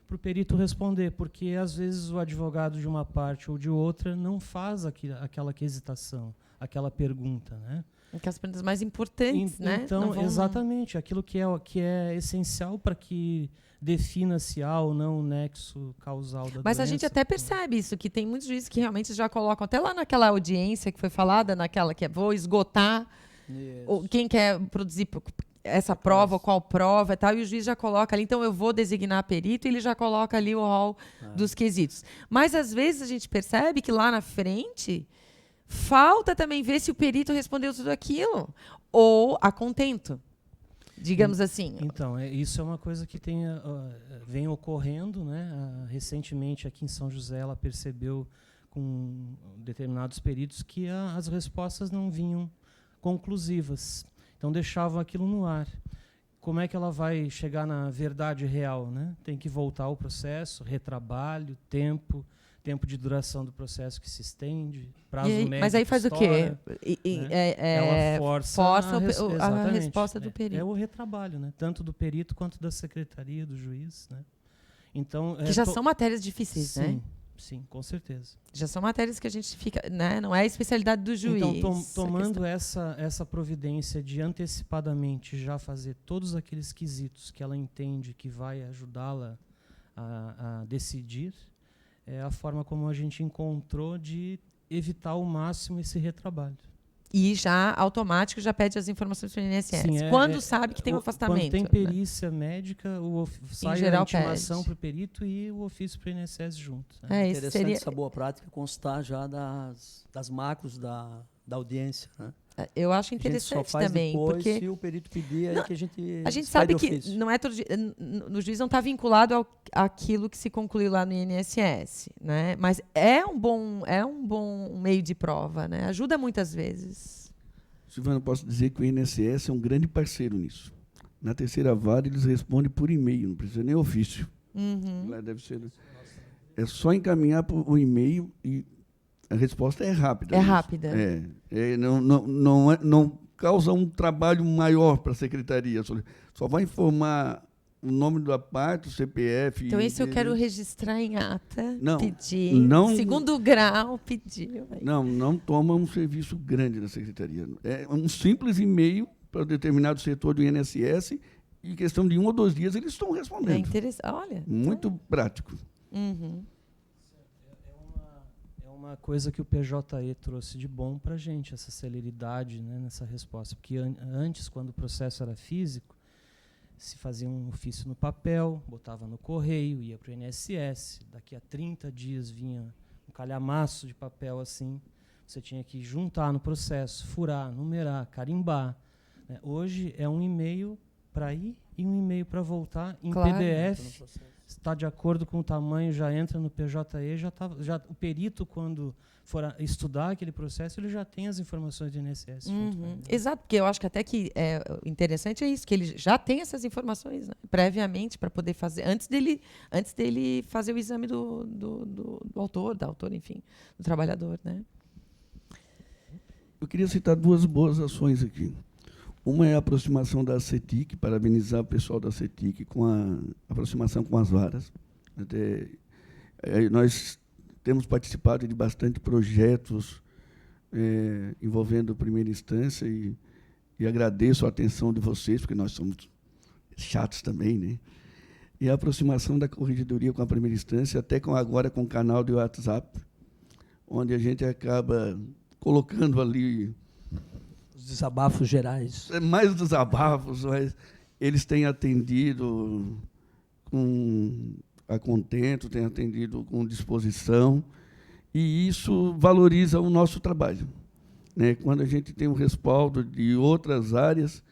para o perito responder, porque às vezes o advogado de uma parte ou de outra não faz aquela quesitação, aquela pergunta, né? Aquelas perguntas mais importantes, né? Então, exatamente, aquilo que é essencial para que defina se há ou não o nexo causal da doença. Mas a gente até percebe isso, que tem muitos juízes que realmente já colocam, até lá naquela audiência que foi falada, naquela que vou esgotar, quem quer produzir essa prova, ou qual prova e tal, e o juiz já coloca ali, então eu vou designar perito, e ele já coloca ali o rol dos quesitos. Mas, às vezes, a gente percebe que lá na frente falta também ver se o perito respondeu tudo aquilo, ou a contento, digamos assim. Então, isso é uma coisa que vem ocorrendo, né? Recentemente, aqui em São José, ela percebeu com determinados peritos que as respostas não vinham conclusivas. Então, deixavam aquilo no ar. Como é que ela vai chegar na verdade real, né? Tem que voltar ao processo, retrabalho, tempo de duração do processo que se estende, prazo médio. Mas aí faz história, o quê? Né? Ela força a resposta do perito. É o retrabalho, né? Tanto do perito quanto da secretaria, do juiz, né? Então, que já são matérias difíceis, sim, né? Sim, com certeza. Já são matérias que a gente fica, né? Não é a especialidade do juiz. Então, tomando essa providência de antecipadamente já fazer todos aqueles quesitos que ela entende que vai ajudá-la a decidir, é a forma como a gente encontrou de evitar ao máximo esse retrabalho. E já automático já pede as informações para o INSS. Sim, quando sabe que tem um afastamento. Quando tem perícia médica, sai a intimação para o perito e o ofício para o INSS junto. Né? É interessante essa boa prática constar já das macros da audiência, né? Eu acho interessante também, porque se o perito pedir, aí que a gente sabe que não é todo no juiz não está vinculado àquilo que se conclui lá no INSS, né? Mas é um bom meio de prova, né? Ajuda muitas vezes. Silvana, posso dizer que o INSS é um grande parceiro nisso. Na terceira vara eles respondem por e-mail, não precisa nem ofício. Lá deve ser. É só encaminhar por o e-mail e a resposta é rápida. É rápida. Não causa um trabalho maior para a secretaria. Só vai informar o nome da parte, o CPF. Então, isso eu quero registrar em ata. Não, pedir. Não, segundo grau, pedir. Não toma um serviço grande da secretaria. É um simples e-mail para determinado setor do INSS e, em questão de 1 ou 2 dias, eles estão respondendo. É interessante. Olha. Muito prático. Uma coisa que o PJE trouxe de bom para a gente, essa celeridade, né, nessa resposta. Porque antes, quando o processo era físico, se fazia um ofício no papel, botava no correio, ia para o INSS, daqui a 30 dias vinha um calhamaço de papel assim, você tinha que juntar no processo, furar, numerar, carimbar. Né? Hoje é um e-mail para ir e um e-mail para voltar em PDF. Está de acordo com o tamanho, já entra no PJE, já o perito, quando for estudar aquele processo, ele já tem as informações do INSS. Exato, porque eu acho que até que interessante é isso, que ele já tem essas informações, né, previamente, para poder fazer, antes dele fazer o exame do autor, da autora, enfim, do trabalhador. Né? Eu queria citar 2 boas ações aqui. Uma é a aproximação da CETIC, parabenizar o pessoal da CETIC com a aproximação com as varas. Nós temos participado de bastante projetos envolvendo a primeira instância e agradeço a atenção de vocês, porque nós somos chatos também, né? E a aproximação da corregedoria com a primeira instância, até agora com o canal de WhatsApp, onde a gente acaba colocando ali os desabafos gerais. Mais desabafos, mas eles têm atendido a contento, têm atendido com disposição, e isso valoriza o nosso trabalho, né? Quando a gente tem um respaldo de outras áreas,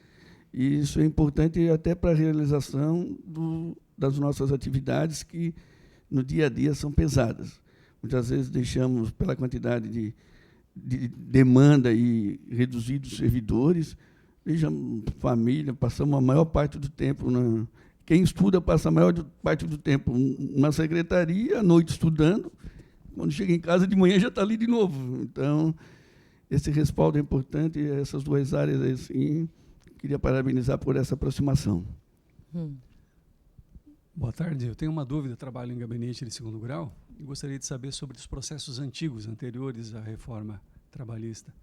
e isso é importante até para a realização das nossas atividades, que no dia a dia são pesadas. Muitas vezes deixamos, pela quantidade de demanda e reduzidos servidores, deixamos família, passamos a maior parte do tempo. Quem estuda passa a maior parte do tempo na secretaria, à noite estudando, quando chega em casa de manhã já está ali de novo. Então, esse respaldo é importante, e essas duas áreas, assim, queria parabenizar por essa aproximação. Boa tarde, eu tenho uma dúvida, trabalho em gabinete de segundo grau e gostaria de saber sobre os processos antigos, anteriores à reforma trabalhista.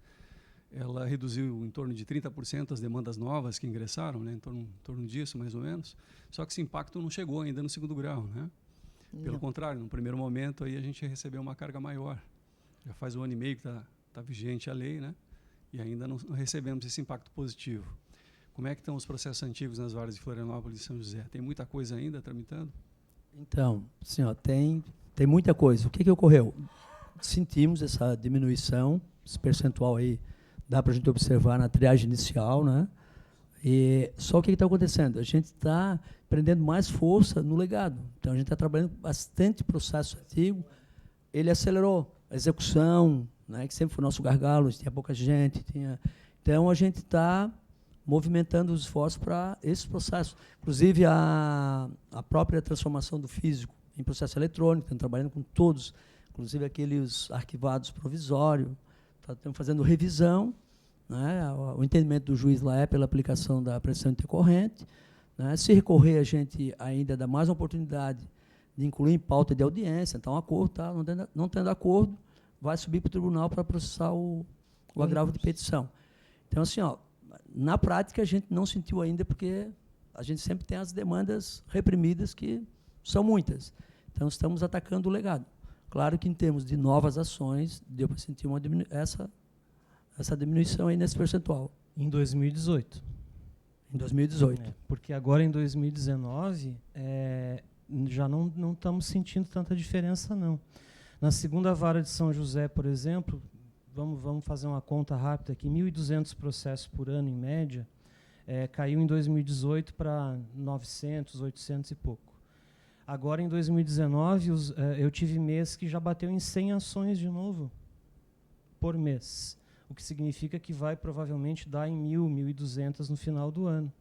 Ela reduziu em torno de 30% as demandas novas que ingressaram, né, em torno disso, mais ou menos, só que esse impacto não chegou ainda no segundo grau, né? Pelo contrário, no primeiro momento aí a gente recebeu uma carga maior. Já faz 1 ano e meio que está vigente a lei, né? E ainda não recebemos esse impacto positivo. Como é que estão os processos antigos nas varas de Florianópolis e São José? Tem muita coisa ainda tramitando? Então, senhor, tem muita coisa. O que ocorreu? Sentimos essa diminuição, esse percentual aí, dá para a gente observar na triagem inicial, né? E só o que está acontecendo? A gente está prendendo mais força no legado. Então, a gente está trabalhando bastante processo antigo. Ele acelerou a execução, né, que sempre foi o nosso gargalo, tinha pouca gente. Então, a gente está movimentando os esforços para esse processo. Inclusive, a própria transformação do físico em processo eletrônico, estamos trabalhando com todos, inclusive aqueles arquivados provisórios, estamos fazendo revisão, né? O entendimento do juiz lá é pela aplicação da pressão intercorrente, né? Se recorrer, a gente ainda dá mais uma oportunidade de incluir em pauta de audiência, então, acordo, tá? Não tendo acordo, vai subir para o tribunal para processar o agravo de petição. Então, assim, na prática, a gente não sentiu ainda, porque a gente sempre tem as demandas reprimidas, que são muitas. Então, estamos atacando o legado. Claro que, em termos de novas ações, deu para sentir essa diminuição aí nesse percentual. Em 2018. Em 2018. Porque agora, em 2019, já não estamos sentindo tanta diferença, não. Na segunda vara de São José, por exemplo, vamos fazer uma conta rápida aqui, 1.200 processos por ano, em média, caiu em 2018 para 900, 800 e pouco. Agora, em 2019, eu tive mês que já bateu em 100 ações de novo, por mês, o que significa que vai provavelmente dar em 1.000, 1.200 no final do ano.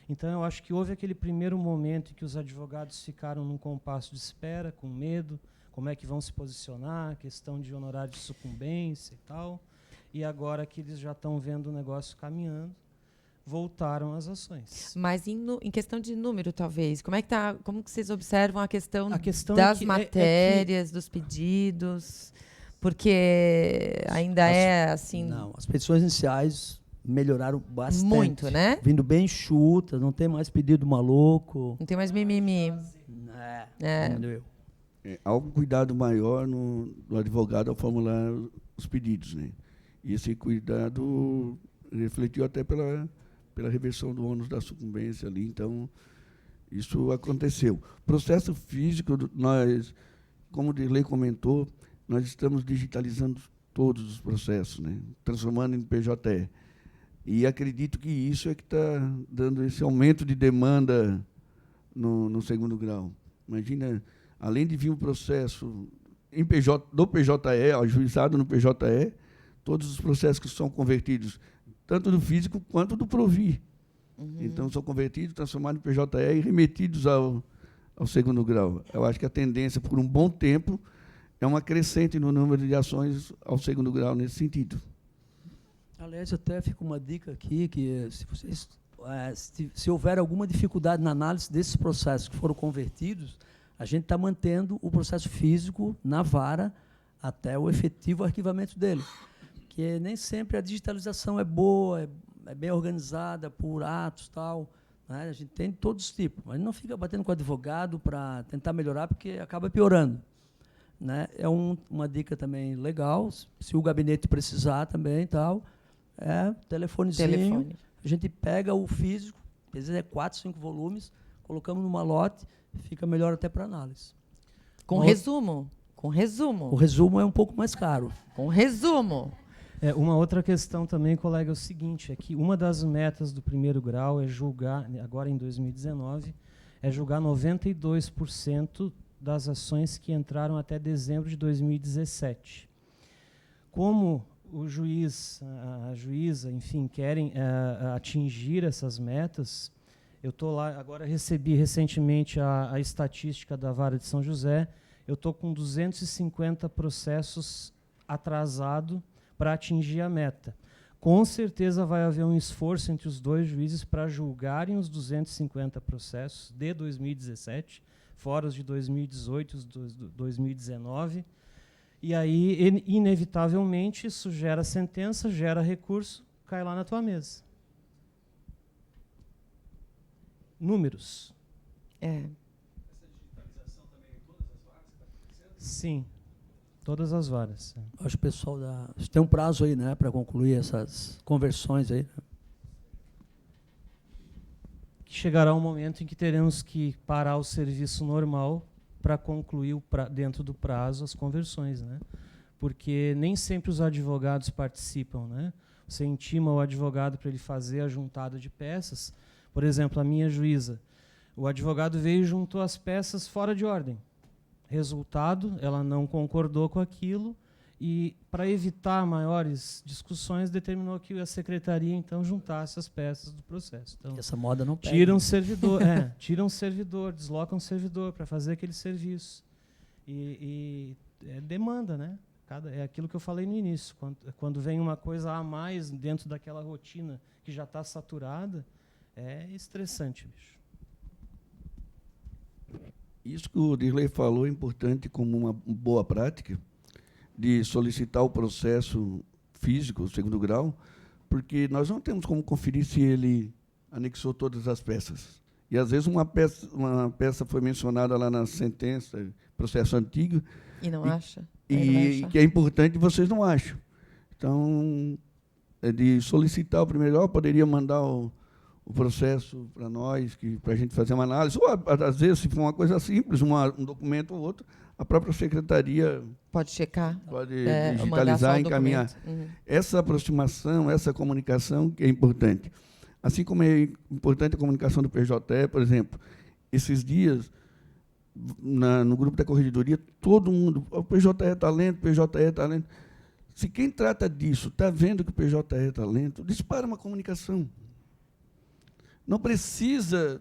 Então, eu acho que houve aquele primeiro momento em que os advogados ficaram num compasso de espera, com medo, como é que vão se posicionar, questão de honorário de sucumbência e tal, e agora que eles já estão vendo o negócio caminhando, voltaram às ações. Mas em questão de número, talvez, como que vocês observam a questão das é que matérias, dos pedidos? Porque ainda assim... Não, as petições iniciais melhoraram bastante. Muito, né? Vindo bem enxutas, não tem mais pedido maluco. Não tem mais mimimi. Diminuiu. Há um cuidado maior do advogado ao formular os pedidos, né? E esse cuidado refletiu até pela reversão do ônus da sucumbência ali. Então, isso aconteceu. Processo físico, nós, como o Dirley comentou, nós estamos digitalizando todos os processos, né? Transformando em PJE. E acredito que isso é que está dando esse aumento de demanda no segundo grau. Imagina, além de vir um processo do PJE, ajuizado no PJE, todos os processos que são convertidos, tanto do físico quanto do Provi. Então, são convertidos, transformados em PJE e remetidos ao segundo grau. Eu acho que a tendência, por um bom tempo, é uma crescente no número de ações ao segundo grau nesse sentido. Aliás, até fica uma dica aqui, que se houver alguma dificuldade na análise desses processos que foram convertidos, a gente está mantendo o processo físico na vara até o efetivo arquivamento dele. Que nem sempre a digitalização é boa, é bem organizada por atos, tal, né? A gente tem todos os tipos, mas não fica batendo com o advogado para tentar melhorar, porque acaba piorando, né? É uma dica também legal, se o gabinete precisar também, tal, telefonezinho, a gente pega o físico, às vezes 4, 5 volumes, colocamos numa lote, fica melhor até para análise. Com resumo. Com resumo. O resumo é um pouco mais caro. Com resumo. Uma outra questão também, colega, é o seguinte, é que uma das metas do primeiro grau é julgar, agora em 2019, é julgar 92% das ações que entraram até dezembro de 2017. Como o juiz, a juíza, enfim, querem atingir essas metas, eu estou lá, agora recebi recentemente a estatística da Vara de São José, eu estou com 250 processos atrasados para atingir a meta. Com certeza vai haver um esforço entre os dois juízes para julgarem os 250 processos de 2017, fora os de 2018, os de 2019, e aí, inevitavelmente, isso gera sentença, gera recurso, cai lá na tua mesa. Números. Essa digitalização também em todas as varas que está acontecendo? Sim, todas as varas. Acho que o pessoal tem um prazo aí, né, para concluir essas conversões aí. Chegará um momento em que teremos que parar o serviço normal para concluir dentro do prazo as conversões, né? Porque nem sempre os advogados participam, né? Você intima o advogado para ele fazer a juntada de peças. Por exemplo, a minha juíza, o advogado veio e juntou as peças fora de ordem. Resultado, ela não concordou com aquilo e, para evitar maiores discussões, determinou que a secretaria, então, juntasse as peças do processo. Então, essa moda não pega. Tira um servidor, desloca um servidor para fazer aquele serviço. E demanda, né? É aquilo que eu falei no início. Quando vem uma coisa a mais dentro daquela rotina que já está saturada, é estressante, bicho. Isso que o Dirley falou é importante como uma boa prática de solicitar o processo físico, o segundo grau, porque nós não temos como conferir se ele anexou todas as peças. E, às vezes, uma peça foi mencionada lá na sentença, processo antigo. E não acha? E que é importante, vocês não acham. Então, de solicitar o primeiro grau, poderia mandar o processo para nós, para a gente fazer uma análise. Ou, às vezes, se for uma coisa simples, um documento ou outro, a própria secretaria pode checar, pode digitalizar e encaminhar. Essa aproximação, essa comunicação que é importante. Assim como é importante a comunicação do PJE, por exemplo, esses dias, no grupo da corregedoria, todo mundo, o PJE está lento, o PJE está lento. Se quem trata disso está vendo que o PJE está lento, dispara uma comunicação. Não precisa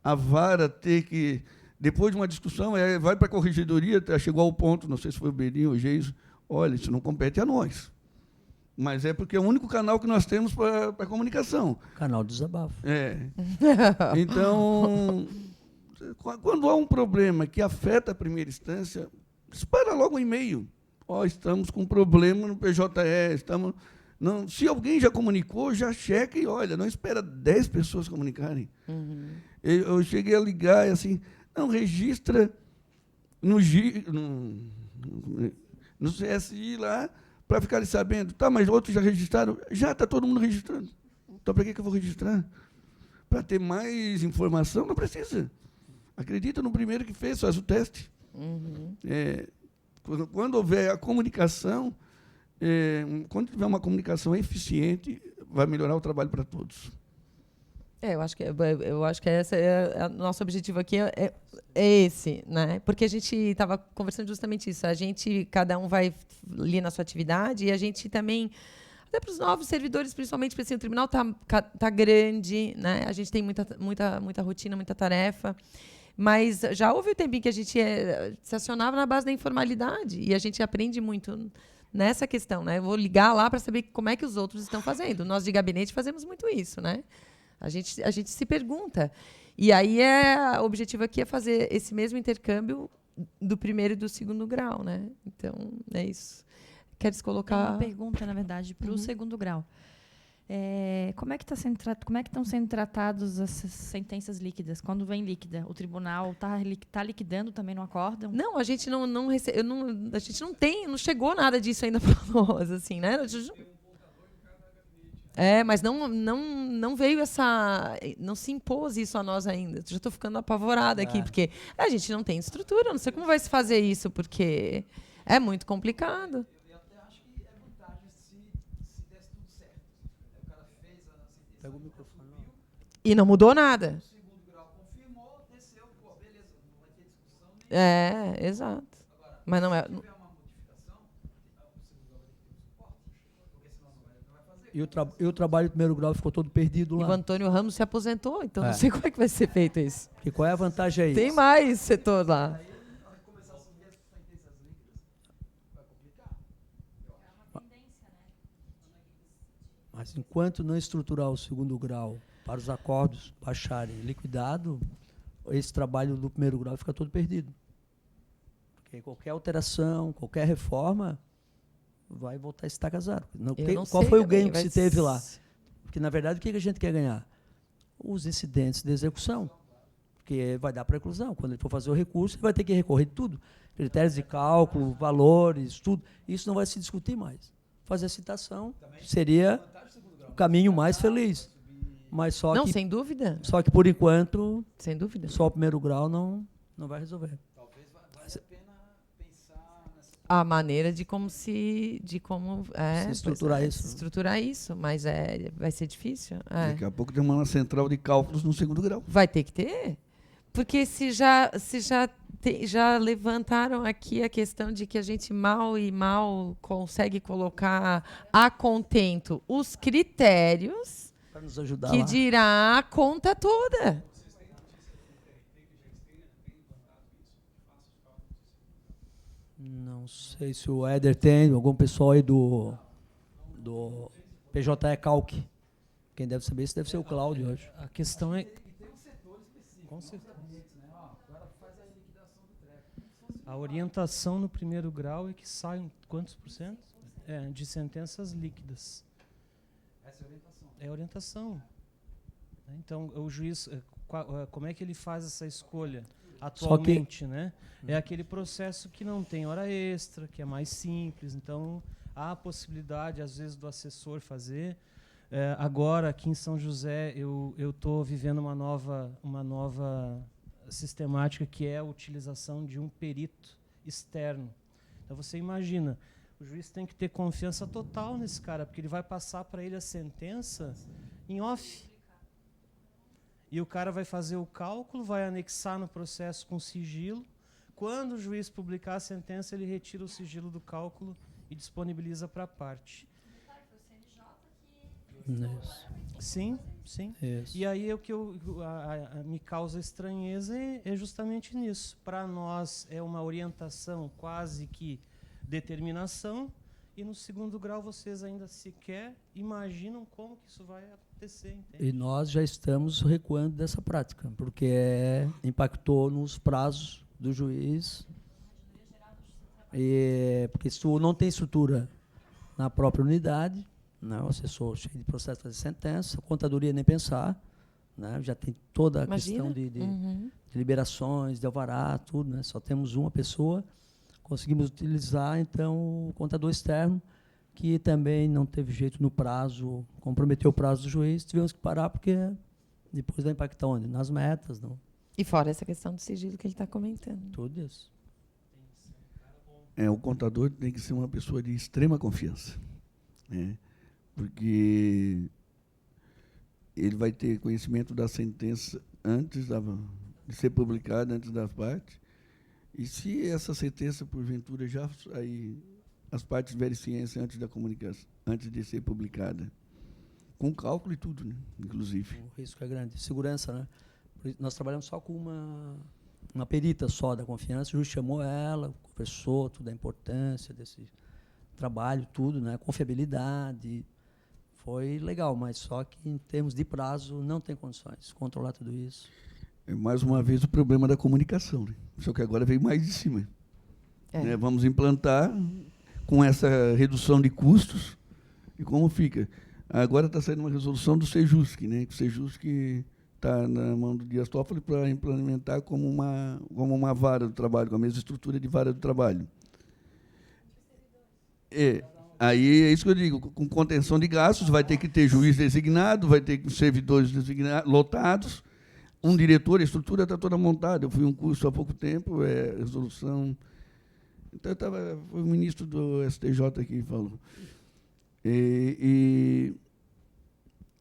a vara ter que, depois de uma discussão, vai para a corregedoria, chegou ao ponto, não sei se foi o Belinho ou o Geiso, olha, isso não compete a nós. Mas é porque é o único canal que nós temos para a comunicação. Canal do desabafo. Então, quando há um problema que afeta a primeira instância, dispara logo um e-mail. Estamos com um problema no PJE, Não, se alguém já comunicou, já checa e olha, não espera 10 pessoas comunicarem. Eu cheguei a ligar e assim, não, registra no CSI lá, para ficarem sabendo. Tá, mas outros já registraram? Já está todo mundo registrando. Então, para que eu vou registrar? Para ter mais informação? Não precisa. Acredita no primeiro que fez, faz o teste. Quando houver a comunicação, quando tiver uma comunicação eficiente, vai melhorar o trabalho para todos. Eu acho que esse é o nosso objetivo aqui, é esse, né? Porque a gente estava conversando justamente isso. Cada um vai ali na sua atividade e a gente também, até para os novos servidores, principalmente para o tribunal, tá grande, né? A gente tem muita rotina, muita tarefa. Mas já houve o tempo em que a gente se acionava na base da informalidade e a gente aprende muito nessa questão, né? Eu vou ligar lá para saber como é que os outros estão fazendo. Nós de gabinete fazemos muito isso, né? A gente se pergunta. E aí o objetivo aqui é fazer esse mesmo intercâmbio do primeiro e do segundo grau, né? Então, é isso. Queres colocar... Uma pergunta, na verdade, para o segundo grau. Como é que estão sendo tratadas essas sentenças líquidas? Quando vem líquida, o tribunal está liquidando também no acórdão? Não, a gente não recebe, a gente não chegou nada disso ainda para nós, assim, né? Mas não veio não se impôs isso a nós ainda. Já estou ficando apavorada aqui, porque a gente não tem estrutura, não sei como vai se fazer isso, porque é muito complicado. Eu até acho que é vantagem se desse tudo certo. O cara fez a sentença. Pega o microfone. E não mudou nada. O segundo grau confirmou, desceu, beleza, não vai ter discussão. Exato. Agora, mas não é... E o trabalho do primeiro grau ficou todo perdido lá. E o Antônio Ramos se aposentou, então não sei como é que vai ser feito isso. E qual é a vantagem aí? Tem mais setor lá. Mas enquanto não estruturar o segundo grau para os acordos baixarem liquidado, esse trabalho do primeiro grau fica todo perdido. Porque qualquer alteração, qualquer reforma, vai voltar a estaca zero. Qual foi o ganho que se teve lá? Porque, na verdade, o que a gente quer ganhar? Os incidentes de execução. Porque vai dar preclusão. Quando ele for fazer o recurso, ele vai ter que recorrer de tudo. Critérios de cálculo, valores, tudo. Isso não vai se discutir mais. Fazer a citação seria o caminho mais feliz. Mas só sem dúvida. Só que, por enquanto, sem dúvida, só o primeiro grau não vai resolver. A maneira de como se estruturar isso, mas vai ser difícil. Daqui a pouco tem uma central de cálculos no segundo grau. Vai ter que ter, porque já levantaram aqui a questão de que a gente mal consegue colocar a contento os critérios para nos ajudar que lá. dirá a conta toda. Não sei se o Éder tem, algum pessoal aí do PJE Calc. Quem deve saber isso deve ser o Cláudio, eu acho. A questão é... Com certeza. A orientação no primeiro grau é que saiam quantos por cento? De sentenças líquidas. Essa é a orientação. É a orientação. Então, o juiz, como é que ele faz essa escolha? Atualmente, né? É aquele processo que não tem hora extra, que é mais simples. Então, há a possibilidade, às vezes, do assessor fazer. Agora, aqui em São José, eu estou vivendo uma nova sistemática, que é a utilização de um perito externo. Então, você imagina, o juiz tem que ter confiança total nesse cara, porque ele vai passar para ele a sentença em off. E o cara vai fazer o cálculo, vai anexar no processo com sigilo. Quando o juiz publicar a sentença, ele retira o sigilo do cálculo e disponibiliza para a parte. Sim. Isso. E aí o que me causa estranheza é justamente nisso. Para nós é uma orientação, quase que determinação, e no segundo grau vocês ainda sequer imaginam como que isso vai acontecer. Entende? E nós já estamos recuando dessa prática, porque impactou nos prazos do juiz. Porque se tu não tem estrutura na própria unidade, né, o assessor cheio de processo de fazer sentença, a contadoria nem pensar, né, já tem toda a questão de liberações, de alvará, tudo, né, só temos uma pessoa. Conseguimos utilizar, então, o contador externo, que também não teve jeito no prazo, comprometeu o prazo do juiz, tivemos que parar, porque depois vai impactar onde? Nas metas. Não. E fora essa questão do sigilo que ele está comentando. Tudo isso. O contador tem que ser uma pessoa de extrema confiança, né? Porque ele vai ter conhecimento da sentença antes de ser publicada, antes da parte. E se essa sentença, porventura, já aí as partes tiverem ciência antes da comunicação, antes de ser publicada, com cálculo e tudo, né? Inclusive. O risco é grande. Segurança, né? Nós trabalhamos só com uma perita só da confiança, o juiz chamou ela, conversou, toda a importância trabalho, tudo, né? Confiabilidade. Foi legal, mas só que em termos de prazo não tem condições de controlar tudo isso. Mais uma vez o problema da comunicação, né? Só que agora veio mais de cima. Né? Vamos implantar com essa redução de custos. E como fica? Agora está saindo uma resolução do Sejusc, né? O Sejusc está na mão do Dias Toffoli para implementar como uma vara do trabalho, com a mesma estrutura de vara do trabalho. Aí é isso que eu digo, com contenção de gastos, vai ter que ter juiz designado, vai ter servidores designados, lotados, um diretor, a estrutura está toda montada. Eu fui um curso há pouco tempo, resolução. Então, foi o ministro do STJ que falou.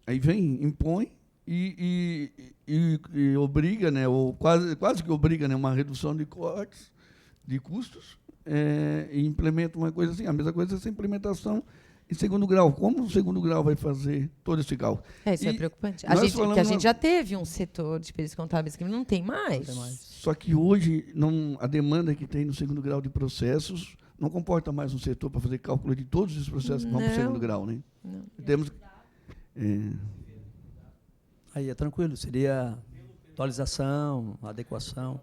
Aí vem, impõe e obriga, né, ou quase que obriga, né, uma redução de cortes, de custos, e implementa uma coisa assim. A mesma coisa é essa implementação em segundo grau. Como o segundo grau vai fazer todo esse cálculo? Isso é preocupante. A gente já teve um setor de perícios contábeis que não tem mais. Só que hoje a demanda que tem no segundo grau de processos não comporta mais um setor para fazer cálculo de todos os processos que vão para o segundo grau, né? Não. Temos Aí é tranquilo, seria atualização, adequação.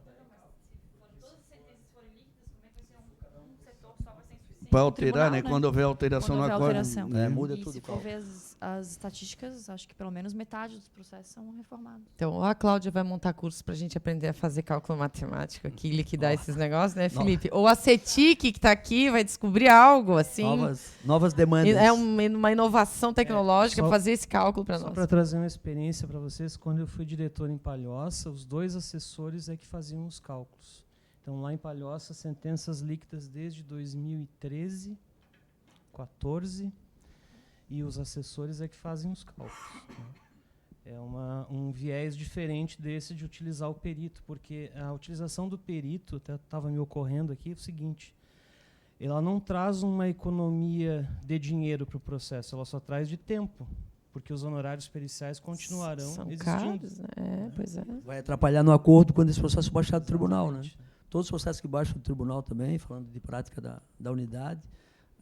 Para alterar, né? Quando houver alteração no acordo, muda e tudo. Se for ver as estatísticas, acho que pelo menos metade dos processos são reformados. Então, a Cláudia vai montar cursos para a gente aprender a fazer cálculo matemático aqui e liquidar esses negócios, né, Felipe? Ou a CETIC, que está aqui, vai descobrir algo assim. Novas demandas. É uma inovação tecnológica para fazer esse cálculo para nós. Só para trazer uma experiência para vocês, quando eu fui diretor em Palhoça, os 2 assessores que faziam os cálculos. Então, lá em Palhoça, sentenças líquidas desde 2013, 14, e os assessores que fazem os cálculos. Né? É um viés diferente desse de utilizar o perito, porque a utilização do perito, até estava me ocorrendo aqui, é o seguinte: ela não traz uma economia de dinheiro para o processo, ela só traz de tempo, porque os honorários periciais continuarão existindo. Caros, né? Pois é. Vai atrapalhar no acordo quando esse processo baixar do tribunal, né? Todos os processos que baixam do tribunal também, falando de prática da unidade,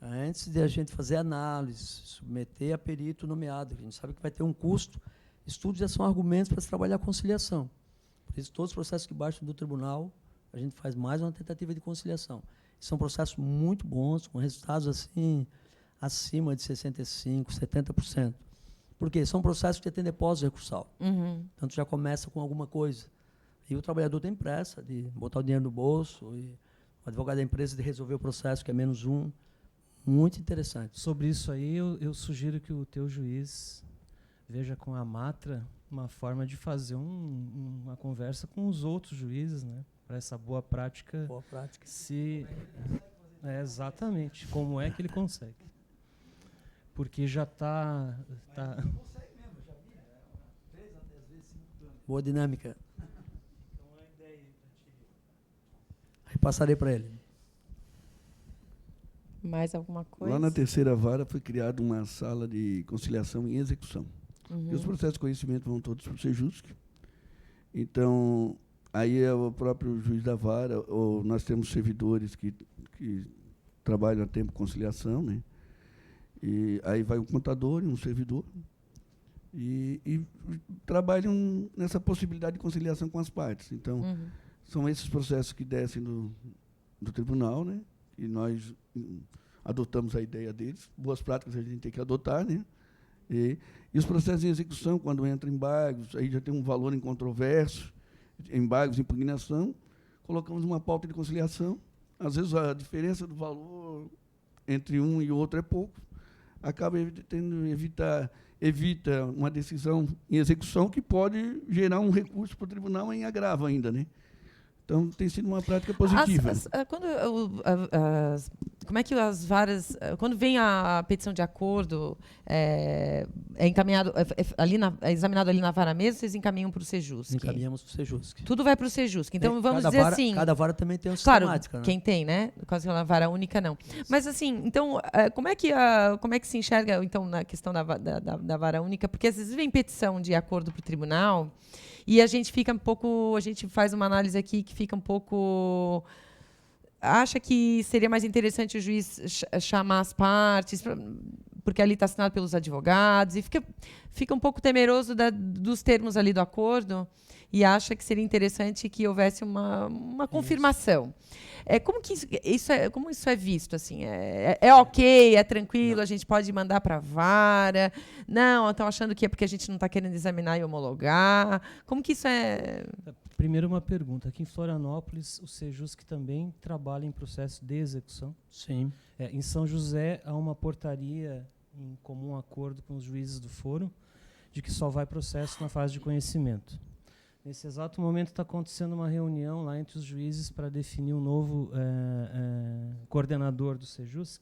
antes de a gente fazer análise, submeter a perito nomeado, a gente sabe que vai ter um custo, estudos já são argumentos para se trabalhar a conciliação. Por isso, todos os processos que baixam do tribunal, a gente faz mais uma tentativa de conciliação. São processos muito bons, com resultados assim, acima de 65%, 70%. Por quê? São processos que têm depósito recursal. Então, já começa com alguma coisa. E o trabalhador tem pressa de botar o dinheiro no bolso, e o advogado da empresa de resolver o processo, que é menos um. Muito interessante. Sobre isso aí, eu sugiro que o teu juiz veja com a Matra uma forma de fazer uma conversa com os outros juízes, né? Para essa boa prática. Boa prática. Exatamente. Como é que ele consegue? Porque já está... Boa dinâmica. Passarei para ele. Mais alguma coisa? Lá na terceira vara foi criada uma sala de conciliação e execução. E os processos de conhecimento vão todos para o Sejusc. Então, aí é o próprio juiz da vara, ou nós temos servidores que trabalham a tempo de conciliação, né? E aí vai um contador e um servidor, e trabalham nessa possibilidade de conciliação com as partes. Então, são esses processos que descem do tribunal, né? E nós adotamos a ideia deles. Boas práticas a gente tem que adotar, né? E os processos de execução, quando entra embargos, aí já tem um valor incontroverso, embargos, impugnação, colocamos uma pauta de conciliação. Às vezes a diferença do valor entre um e outro é pouco, acaba evita uma decisão em execução que pode gerar um recurso para o tribunal em agravo ainda, né? Então, tem sido uma prática positiva. Como é que as varas... Quando vem a petição de acordo, é encaminhado... É examinado ali na vara mesmo, vocês encaminham para o Sejusc? Encaminhamos para o Sejusc. Tudo vai para o Sejusc. Então, vamos dizer assim... Cada vara também tem uma claro, sistemática, né? Quem tem, né? Quase uma vara única, não. Mas, assim, então, como é que se enxerga, então, na questão da vara única? Porque, às vezes, vem petição de acordo para o tribunal... E a gente fica a gente faz uma análise aqui que fica um pouco acha que seria mais interessante o juiz chamar as partes, porque ali está assinado pelos advogados, e fica um pouco temeroso dos termos ali do acordo, e acha que seria interessante que houvesse uma confirmação. Como isso é visto? Assim, é ok, é tranquilo, a gente pode mandar para a vara? Não, estão achando que é porque a gente não está querendo examinar e homologar? Como que isso é? Primeiro, uma pergunta. Aqui em Florianópolis, o Sejusc também trabalha em processo de execução? Sim. Em São José, há uma portaria em comum acordo com os juízes do foro de que só vai processo na fase de conhecimento. Nesse exato momento está acontecendo uma reunião lá entre os juízes para definir um novo coordenador do Sejusc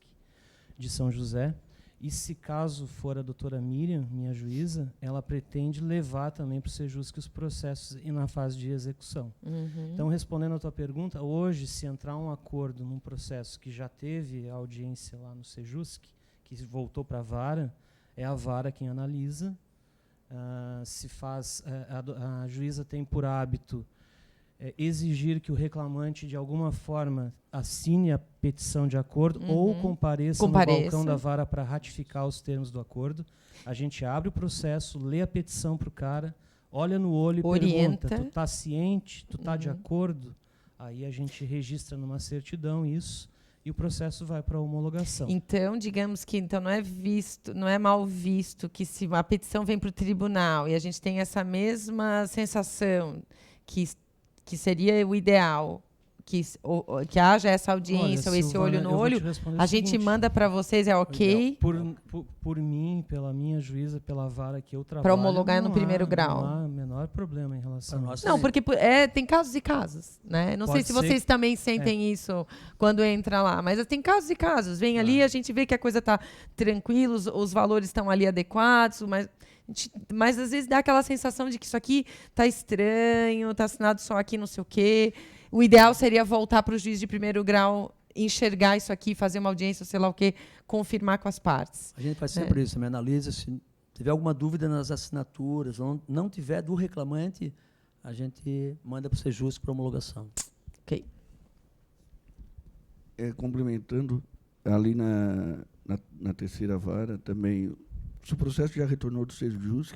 de São José. E se caso for a doutora Miriam, minha juíza, ela pretende levar também para o Sejusc os processos e na fase de execução. Uhum. Então, respondendo à tua pergunta, hoje, se entrar um acordo num processo que já teve audiência lá no Sejusc, que voltou para a vara, é a vara quem analisa. Se faz, a juíza tem por hábito exigir que o reclamante, de alguma forma, assine a petição de acordo ou compareça no balcão da vara para ratificar os termos do acordo. A gente abre o processo, lê a petição para o cara, olha no olho e orienta. Pergunta, tu está ciente? Tu está de acordo? Aí a gente registra numa certidão isso e o processo vai para a homologação. Então, digamos que não é mal visto que se a petição vem para o tribunal e a gente tem essa mesma sensação que seria o ideal, que haja essa audiência ou esse olho no olho, a gente manda para vocês, é ok? Por mim, pela minha juíza, pela vara que eu trabalho, para homologar no primeiro grau. Não há o menor problema em relação a isso. Não, porque tem casos e casos, né? Não sei se vocês também sentem isso quando entra lá, mas tem casos e casos. Vem ali, a gente vê que a coisa está tranquila, os valores estão ali adequados, mas às vezes dá aquela sensação de que isso aqui está estranho, está assinado só aqui, não sei o quê. O ideal seria voltar para o juiz de primeiro grau, enxergar isso aqui, fazer uma audiência, sei lá o quê, confirmar com as partes. A gente faz sempre isso, também analisa. Se tiver alguma dúvida nas assinaturas, ou não tiver do reclamante, a gente manda para o Sejusc para homologação. Ok. Complementando, ali na terceira vara, também, se o processo já retornou do Sejusc,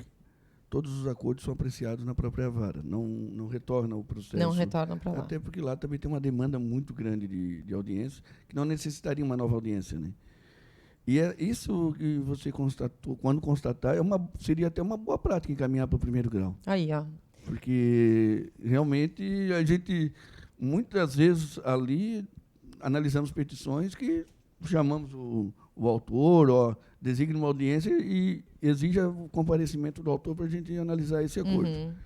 todos os acordos são apreciados na própria vara, não retorna o processo. Não retornam para lá. Até porque lá também tem uma demanda muito grande de audiência, que não necessitaria uma nova audiência, né? E é isso que você constatou, quando constatar, seria até uma boa prática encaminhar para o primeiro grau. Aí, ó. Porque, realmente, a gente, muitas vezes, ali, analisamos petições que chamamos o autor, designa uma audiência e exige o comparecimento do autor para a gente analisar esse acordo.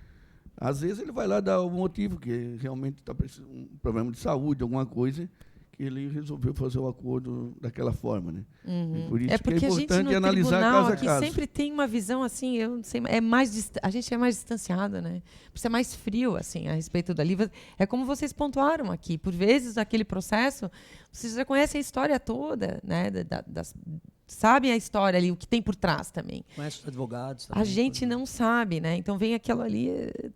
Às vezes ele vai lá dar o motivo, que realmente está precisando um problema de saúde, alguma coisa, que ele resolveu fazer o acordo daquela forma, né? Por isso que é importante analisar caso a caso. Sempre tem uma visão assim, eu não sei, a gente é mais distanciada, né? Por ser mais frio assim a respeito da livre. É como vocês pontuaram aqui, por vezes naquele processo, vocês já conhecem a história toda, né? Sabem a história ali, o que tem por trás também. Conhece os advogados também. A gente não sabe, né? Então vem aquilo ali,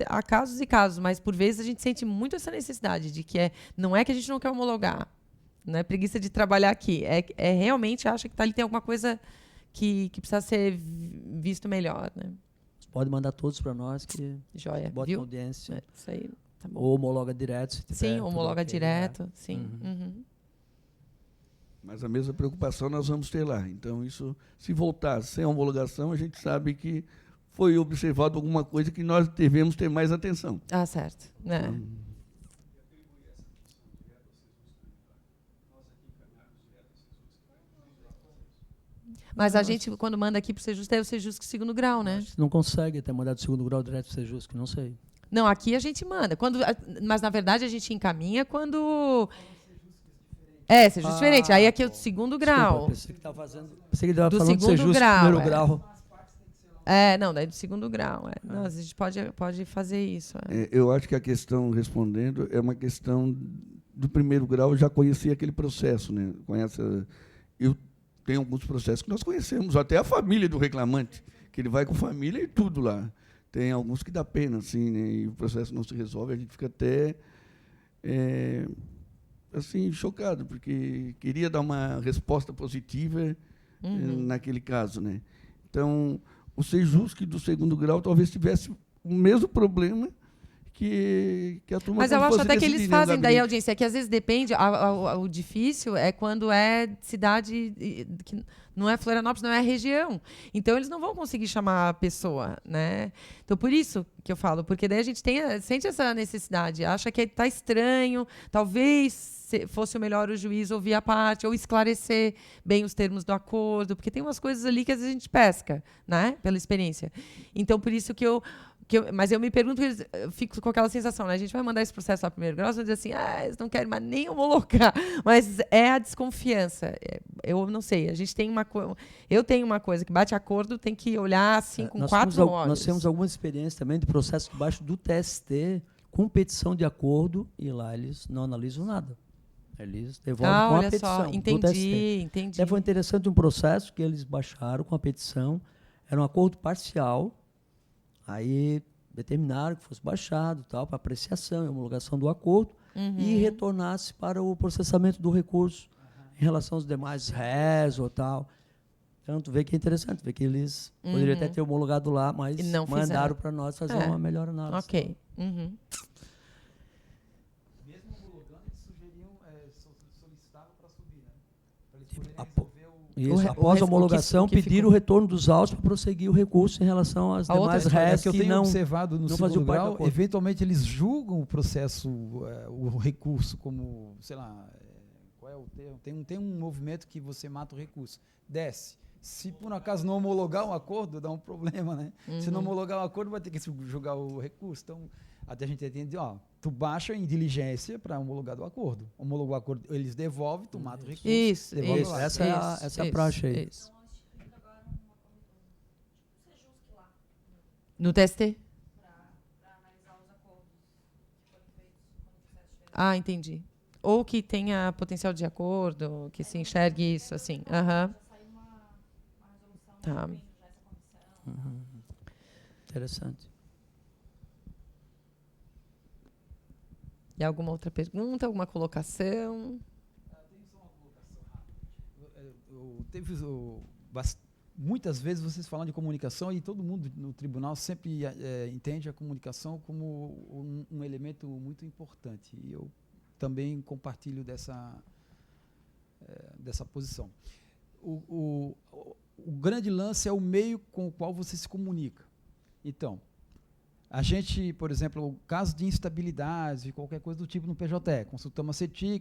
há casos e casos, mas por vezes a gente sente muito essa necessidade de que não é que a gente não quer homologar, não é preguiça de trabalhar aqui, realmente acha que ali tem alguma coisa que precisa ser visto melhor, né? Pode mandar todos para nós que joia, bota viu? audiência. Isso aí, tá bom. Ou homologa direto, se tiver. Sim, homologa direto, sim. Mas a mesma preocupação nós vamos ter lá. Então, isso, se voltar sem homologação, a gente sabe que foi observado alguma coisa que nós devemos ter mais atenção. Certo. Mas a gente, quando manda aqui para o Sejusc, deve ser Sejusc segundo grau, né? Não consegue ter mandado segundo grau direto para o Sejusc, não sei. Não, aqui a gente manda. Mas, na verdade, a gente encaminha quando... Sejusc diferente. Aí aqui é o segundo grau. Pensei que estava falando do Sejusc primeiro grau. Não, daí do segundo grau. Não, a gente pode fazer isso. Eu acho que a questão, respondendo, é uma questão do primeiro grau, já conhecia aquele processo, né? Eu tenho alguns processos que nós conhecemos, até a família do reclamante, que ele vai com família e tudo lá. Tem alguns que dá pena, assim, né? E o processo não se resolve, a gente fica até assim, chocado, porque queria dar uma resposta positiva naquele caso, né? Então, o Sejusc do segundo grau talvez tivesse o mesmo problema que a turma. Mas eu acho até que eles fazem daí a audiência, que às vezes depende, o difícil é quando é cidade, que não é Florianópolis, não é região. Então, eles não vão conseguir chamar a pessoa, né? Então, por isso que eu falo, porque daí a gente sente essa necessidade, acha que está estranho, talvez fosse o melhor o juiz ouvir a parte, ou esclarecer bem os termos do acordo, porque tem umas coisas ali que às vezes a gente pesca, né? Pela experiência. Então, por isso mas eu me pergunto, eu fico com aquela sensação, né? A gente vai mandar esse processo lá primeiro grau, eles vão dizer assim, eles não querem mais nem homologar. Mas é a desconfiança. Eu não sei, a gente tem eu tenho uma coisa, que bate acordo, tem que olhar assim com 4 olhos. Nós temos alguma experiência também de processo debaixo do TST, com petição de acordo, e lá eles não analisam nada. Eles devolvem com a petição. Só, entendi. Foi interessante um processo que eles baixaram com a petição, era um acordo parcial. Aí determinaram que fosse baixado para apreciação e homologação do acordo e retornasse para o processamento do recurso em relação aos demais réis ou tal. Então, tu vê que é interessante, vê que eles poderiam até ter homologado lá, mas mandaram para nós fazer uma melhor análise. Ok. Mesmo homologando, eles sugeriam, solicitavam para subir, né? Para eles poderem resolver Isso, após a homologação, pedir o retorno dos autos para prosseguir o recurso em relação às demais réis que eu tenho observado no segundo grau, parte eventualmente eles julgam o processo, o recurso como, sei lá, qual é o termo? Tem um movimento que você mata o recurso, desce. Se por acaso não homologar o acordo, dá um problema, né? Se não homologar o acordo, vai ter que julgar o recurso. Então, até a gente entende, tu baixa em diligência para homologar o acordo. Homologou o acordo, eles devolvem, tu mata o recurso. Isso. Essa é a praxe aí. Isso. No TST? Para analisar os acordos que foram feitos quando o processo estiver. Entendi. Ou que tenha potencial de acordo, que se enxergue isso, assim. Aham. Tá. Interessante. E alguma outra pergunta, alguma colocação? Tem só uma colocação rápida. Muitas vezes vocês falam de comunicação e todo mundo no tribunal sempre entende a comunicação como um elemento muito importante. E eu também compartilho dessa posição. O grande lance é o meio com o qual você se comunica. Então, a gente, por exemplo, o caso de instabilidade, qualquer coisa do tipo no PJE, consultamos a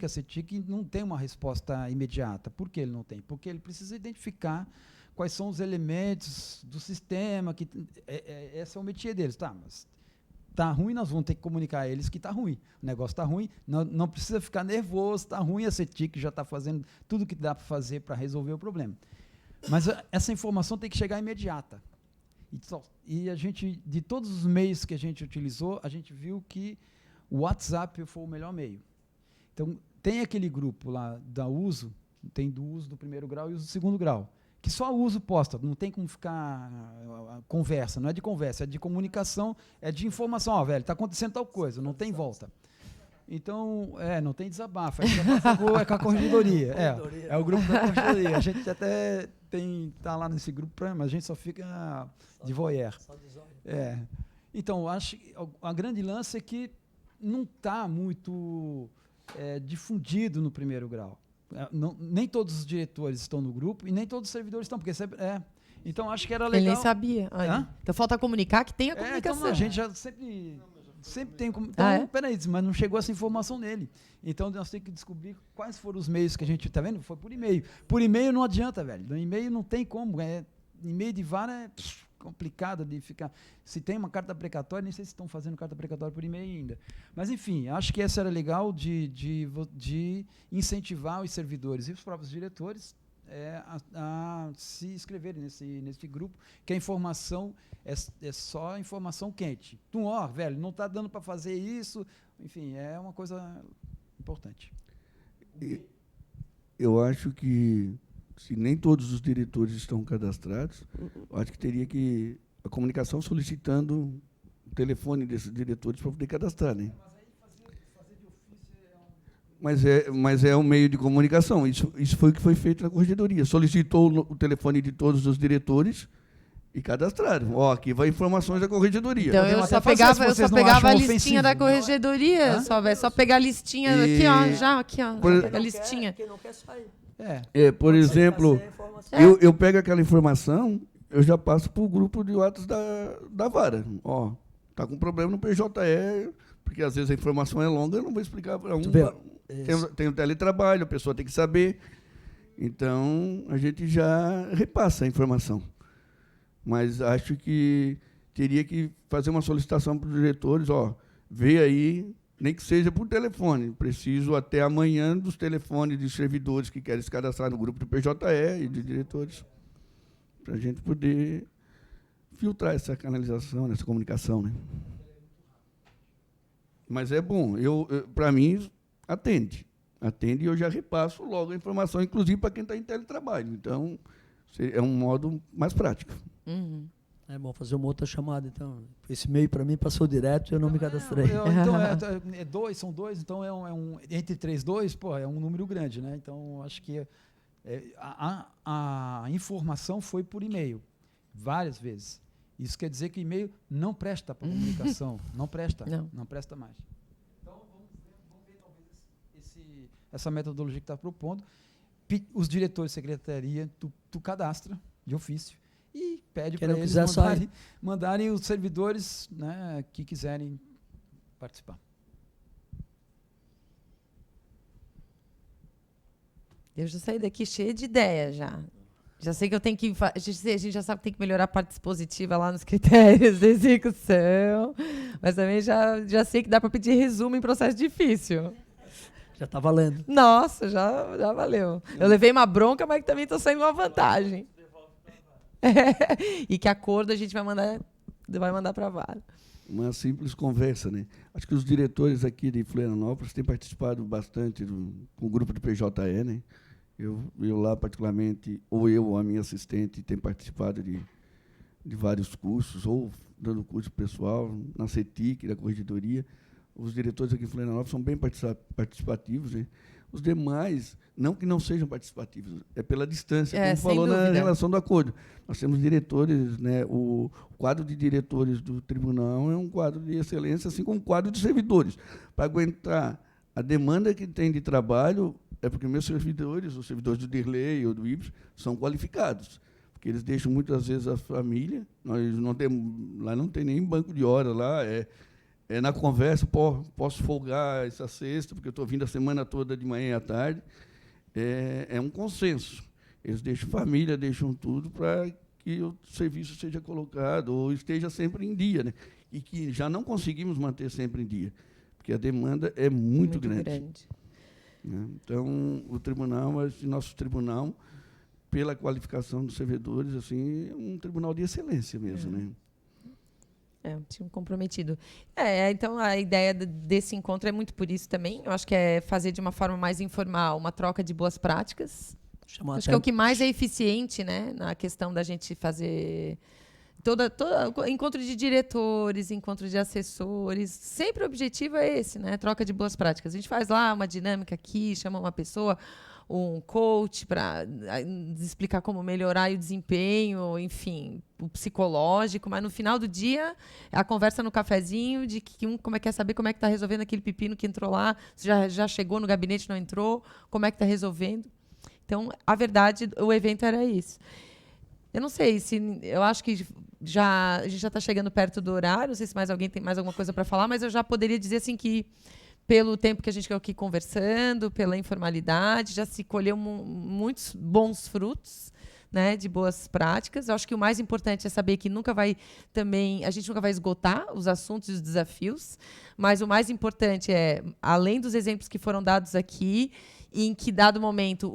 CETIC não tem uma resposta imediata. Por que ele não tem? Porque ele precisa identificar quais são os elementos do sistema, esse é o métier deles. Tá, mas está ruim, nós vamos ter que comunicar a eles que está ruim. O negócio está ruim, não precisa ficar nervoso, está ruim, a CETIC já está fazendo tudo o que dá para fazer para resolver o problema. Mas essa informação tem que chegar imediata. E a gente, de todos os meios que a gente utilizou, a gente viu que o WhatsApp foi o melhor meio. Então, tem aquele grupo lá da uso, tem do uso do primeiro grau e uso do segundo grau, que só o uso posta, não tem como ficar conversa, não é de conversa, é de comunicação, é de informação. Velho, está acontecendo tal coisa, não tem volta. Então, não tem desabafo, é com a corregedoria. É o grupo da corregedoria. A gente até está lá nesse grupo, mas a gente só fica de voyeur. Então, acho que a grande lance é que não está muito difundido no primeiro grau. Nem todos os diretores estão no grupo e nem todos os servidores estão, porque então acho que era legal. Ele nem sabia. Então falta comunicar que tem a comunicação. Então, a gente já sempre tem como. Então, peraí, mas não chegou essa informação nele. Então nós temos que descobrir quais foram os meios que a gente está vendo. Foi por e-mail. Por e-mail não adianta, velho. No e-mail não tem como. E-mail de vara é complicado de ficar. Se tem uma carta precatória, nem sei se estão fazendo carta precatória por e-mail ainda. Mas, enfim, acho que essa era legal de incentivar os servidores e os próprios diretores a se inscreverem nesse grupo, que a informação é só informação quente. Velho, não está dando para fazer isso. Enfim, é uma coisa importante. Eu acho que, se nem todos os diretores estão cadastrados, acho que teria que a comunicação solicitando o telefone desses diretores para poder cadastrar, né? Mas aí fazer de ofício Mas é um meio de comunicação. Isso foi o que foi feito na corregedoria. Solicitou o telefone de todos os diretores e cadastraram. Ó, aqui vai informações da corregedoria. Então eu só pegava a listinha da corregedoria. Só pegar a listinha aqui, ó. Aqui, ó. Pegar a listinha. Quem não quer sair. Por exemplo, eu pego aquela informação, eu já passo para o grupo de WhatsApp da vara. Ó, tá com problema no PJE, porque às vezes a informação é longa, eu não vou explicar para um. Tem o teletrabalho, a pessoa tem que saber. Então, a gente já repassa a informação. Mas acho que teria que fazer uma solicitação para os diretores, vê aí, nem que seja por telefone. Preciso até amanhã dos telefones de servidores que querem se cadastrar no grupo do PJE e de diretores, para a gente poder filtrar essa canalização, essa comunicação, né? Mas é bom. Para mim, atende e eu já repasso logo a informação, inclusive para quem está em teletrabalho. Então, é um modo mais prático. Uhum. É bom fazer uma outra chamada, então. Esse e-mail, para mim, passou direto e eu não me cadastrei. Então, são dois, então entre 3 e 2, é um número grande, né? Então, acho que a informação foi por e-mail, várias vezes. Isso quer dizer que o e-mail não presta para comunicação, não presta mais. Então, vamos ver talvez essa metodologia que está propondo. Os diretores de secretaria, tu cadastra de ofício e pede para eles mandarem os servidores, né, que quiserem participar. Eu já saí daqui cheia de ideia já. Já sei que eu tenho que... A gente já sabe que tem que melhorar a parte dispositiva lá nos critérios de execução, mas também já sei que dá para pedir resumo em processo difícil. Já está valendo. Nossa, já valeu. Eu levei uma bronca, mas também estou saindo uma vantagem. E que acordo a gente vai mandar para a vara. Uma simples conversa, né? Acho que os diretores aqui de Florianópolis têm participado bastante com o grupo do PJE, né? Eu lá, particularmente, ou a minha assistente, tem participado de vários cursos, ou dando curso pessoal, na CETIC, da Corregedoria. Os diretores aqui em Florianópolis são bem participativos, né? Os demais, não que não sejam participativos, é pela distância, como falou na relação do acordo. Nós temos diretores, né? O quadro de diretores do tribunal é um quadro de excelência, assim como o quadro de servidores. Para aguentar a demanda que tem de trabalho, é porque meus servidores, os servidores do Dirley ou do IBS, são qualificados, porque eles deixam muitas vezes a família. Nós não temos, lá não tem nem banco de hora, lá é na conversa, posso folgar essa sexta, porque eu estou vindo a semana toda de manhã e à tarde. É um consenso. Eles deixam família, deixam tudo para que o serviço seja colocado ou esteja sempre em dia, né? E que já não conseguimos manter sempre em dia, porque a demanda é muito grande. Então, o tribunal, nosso tribunal, pela qualificação dos servidores, assim, é um tribunal de excelência mesmo, né? É um time comprometido. Então, a ideia desse encontro é muito por isso também. Eu acho que é fazer de uma forma mais informal uma troca de boas práticas. Acho que é o que mais é eficiente, né, na questão da gente fazer toda encontro de diretores, encontro de assessores. Sempre o objetivo é esse, né? Troca de boas práticas. A gente faz lá uma dinâmica aqui, chama uma pessoa, um coach, para explicar como melhorar o desempenho, enfim, o psicológico, mas no final do dia, a conversa no cafezinho de que quer saber como é que está resolvendo aquele pepino que entrou lá, se já chegou no gabinete, não entrou, como é que está resolvendo. Então, a verdade, o evento era isso. Eu não sei eu acho que a gente já está chegando perto do horário, não sei se mais alguém tem mais alguma coisa para falar, mas eu já poderia dizer assim que, pelo tempo que a gente ficou aqui conversando, pela informalidade, já se colheu muitos bons frutos, né, de boas práticas. Eu acho que o mais importante é saber que a gente nunca vai esgotar os assuntos e os desafios, mas o mais importante é, além dos exemplos que foram dados aqui, em que, dado momento,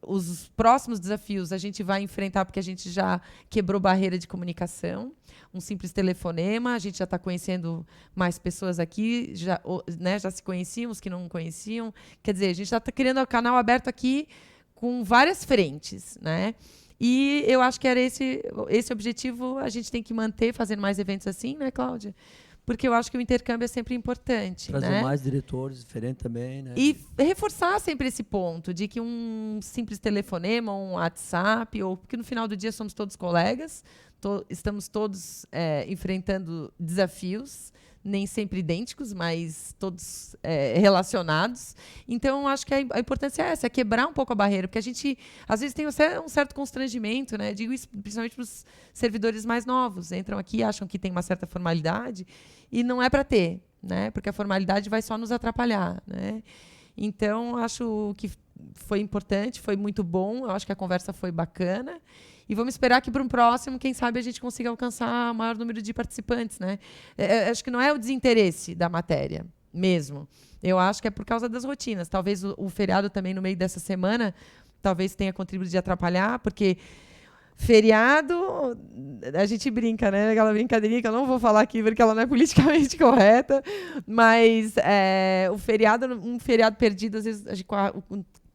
os próximos desafios a gente vai enfrentar porque a gente já quebrou barreira de comunicação. Um simples telefonema, a gente já está conhecendo mais pessoas aqui, já se conheciam, os que não conheciam. Quer dizer, a gente já está criando o canal aberto aqui com várias frentes, né? E eu acho que era esse objetivo, a gente tem que manter fazendo mais eventos assim, né, Cláudia? porque eu acho que o intercâmbio é sempre importante. Trazer né? mais diretores diferentes também. Né? E reforçar sempre esse ponto de que um simples telefonema, um WhatsApp, ou porque no final do dia somos todos colegas, estamos todos enfrentando desafios, nem sempre idênticos, mas todos relacionados. Então, acho que a importância é essa, é quebrar um pouco a barreira, porque a gente, às vezes, tem um certo constrangimento, né? Digo isso principalmente para os servidores mais novos. Entram aqui, acham que tem uma certa formalidade, e não é para ter, né? Porque a formalidade vai só nos atrapalhar, né? Então, acho que foi importante, foi muito bom, eu acho que a conversa foi bacana. E vamos esperar que para um próximo, quem sabe, a gente consiga alcançar o maior número de participantes. Né? Acho que não é o desinteresse da matéria mesmo. Eu acho que é por causa das rotinas. Talvez o feriado também, no meio dessa semana, talvez tenha contribuído de atrapalhar, porque feriado, a gente brinca, né? Aquela brincadeirinha que eu não vou falar aqui, porque ela não é politicamente correta, mas um feriado perdido, às vezes, com a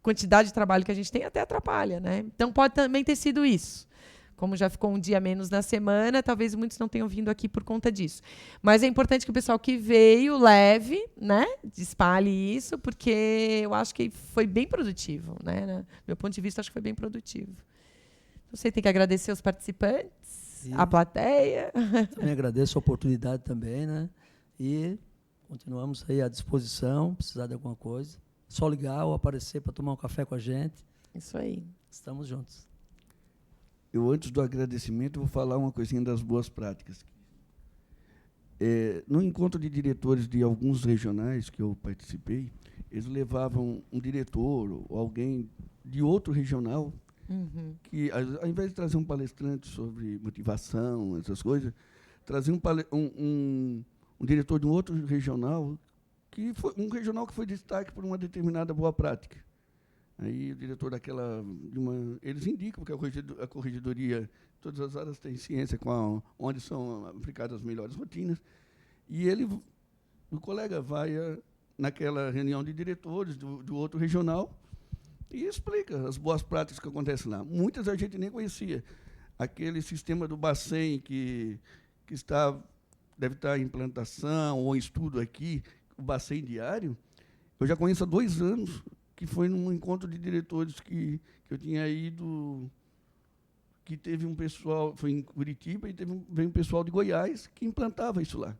quantidade de trabalho que a gente tem, até atrapalha, né? Então, pode também ter sido isso. Como já ficou um dia menos na semana, talvez muitos não tenham vindo aqui por conta disso. Mas é importante que o pessoal que veio leve, né? Espalhe isso, porque eu acho que foi bem produtivo, né? Do meu ponto de vista, acho que foi bem produtivo. Você tem que agradecer os participantes, a plateia. Também agradeço a oportunidade também, né? E continuamos aí à disposição, precisar de alguma coisa. Só ligar ou aparecer para tomar um café com a gente. Isso aí. Estamos juntos. Eu, antes do agradecimento, vou falar uma coisinha das boas práticas. No encontro de diretores de alguns regionais que eu participei, eles levavam um diretor ou alguém de outro regional, que, ao invés de trazer um palestrante sobre motivação, essas coisas, trazia um diretor de um outro regional, que foi um regional que foi destaque por uma determinada boa prática. Aí o diretor daquela... eles indicam que a corregedoria, todas as áreas têm ciência onde são aplicadas as melhores rotinas, e o colega vai naquela reunião de diretores do outro regional e explica as boas práticas que acontecem lá. Muitas a gente nem conhecia. Aquele sistema do Bacen que deve estar em implantação ou em estudo aqui, o Bacen diário, eu já conheço há 2 anos, que foi num encontro de diretores que eu tinha ido, que teve um pessoal, foi em Curitiba, e veio um pessoal de Goiás que implantava isso lá.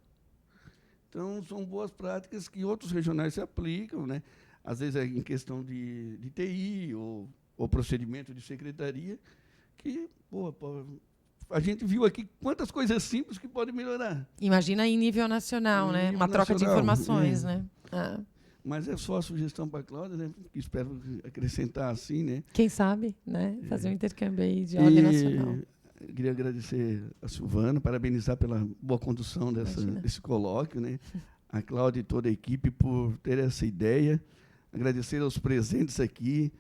Então, são boas práticas que outros regionais se aplicam, né? Às vezes é em questão de TI ou procedimento de secretaria, que a gente viu aqui quantas coisas simples que podem melhorar. Imagina em nível nacional, né? Uma troca de informações, né? Mas é só a sugestão para a Cláudia, né? Espero acrescentar assim, né? Quem sabe, né? Fazer um intercâmbio aí de ordem nacional. Queria agradecer a Silvana, parabenizar pela boa condução desse colóquio, né? A Cláudia e toda a equipe por ter essa ideia. Agradecer aos presentes aqui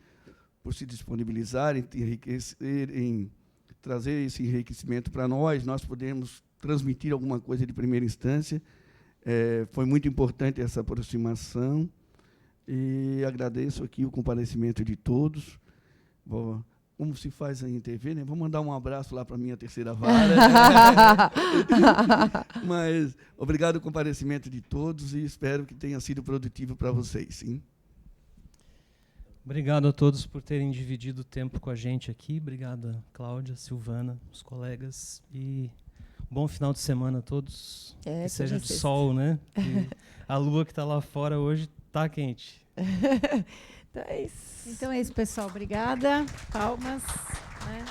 por se disponibilizarem, em trazer esse enriquecimento para nós podemos transmitir alguma coisa de primeira instância. Foi muito importante essa aproximação e agradeço aqui o comparecimento de todos. Como se faz aí em TV, né? Vou mandar um abraço lá para a minha terceira vara. Mas obrigado pelo comparecimento de todos e espero que tenha sido produtivo para vocês. Sim? Obrigado a todos por terem dividido o tempo com a gente aqui. Obrigado, Cláudia, Silvana, os colegas. E bom final de semana a todos. Que seja de sol, né? A lua que está lá fora hoje está quente. Então é isso, pessoal. Obrigada. Palmas. Né?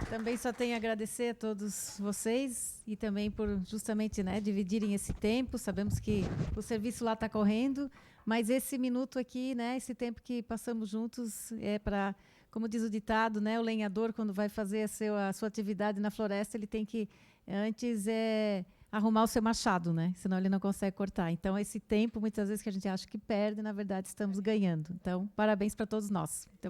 Também só tenho a agradecer a todos vocês e também por justamente, né, dividirem esse tempo. Sabemos que o serviço lá está correndo, mas esse minuto aqui, né, esse tempo que passamos juntos é para, como diz o ditado, né, o lenhador, quando vai fazer a sua atividade na floresta, ele tem que antes arrumar o seu machado, né? Senão ele não consegue cortar. Então, esse tempo, muitas vezes, que a gente acha que perde, na verdade, estamos ganhando. Então, parabéns para todos nós. Muito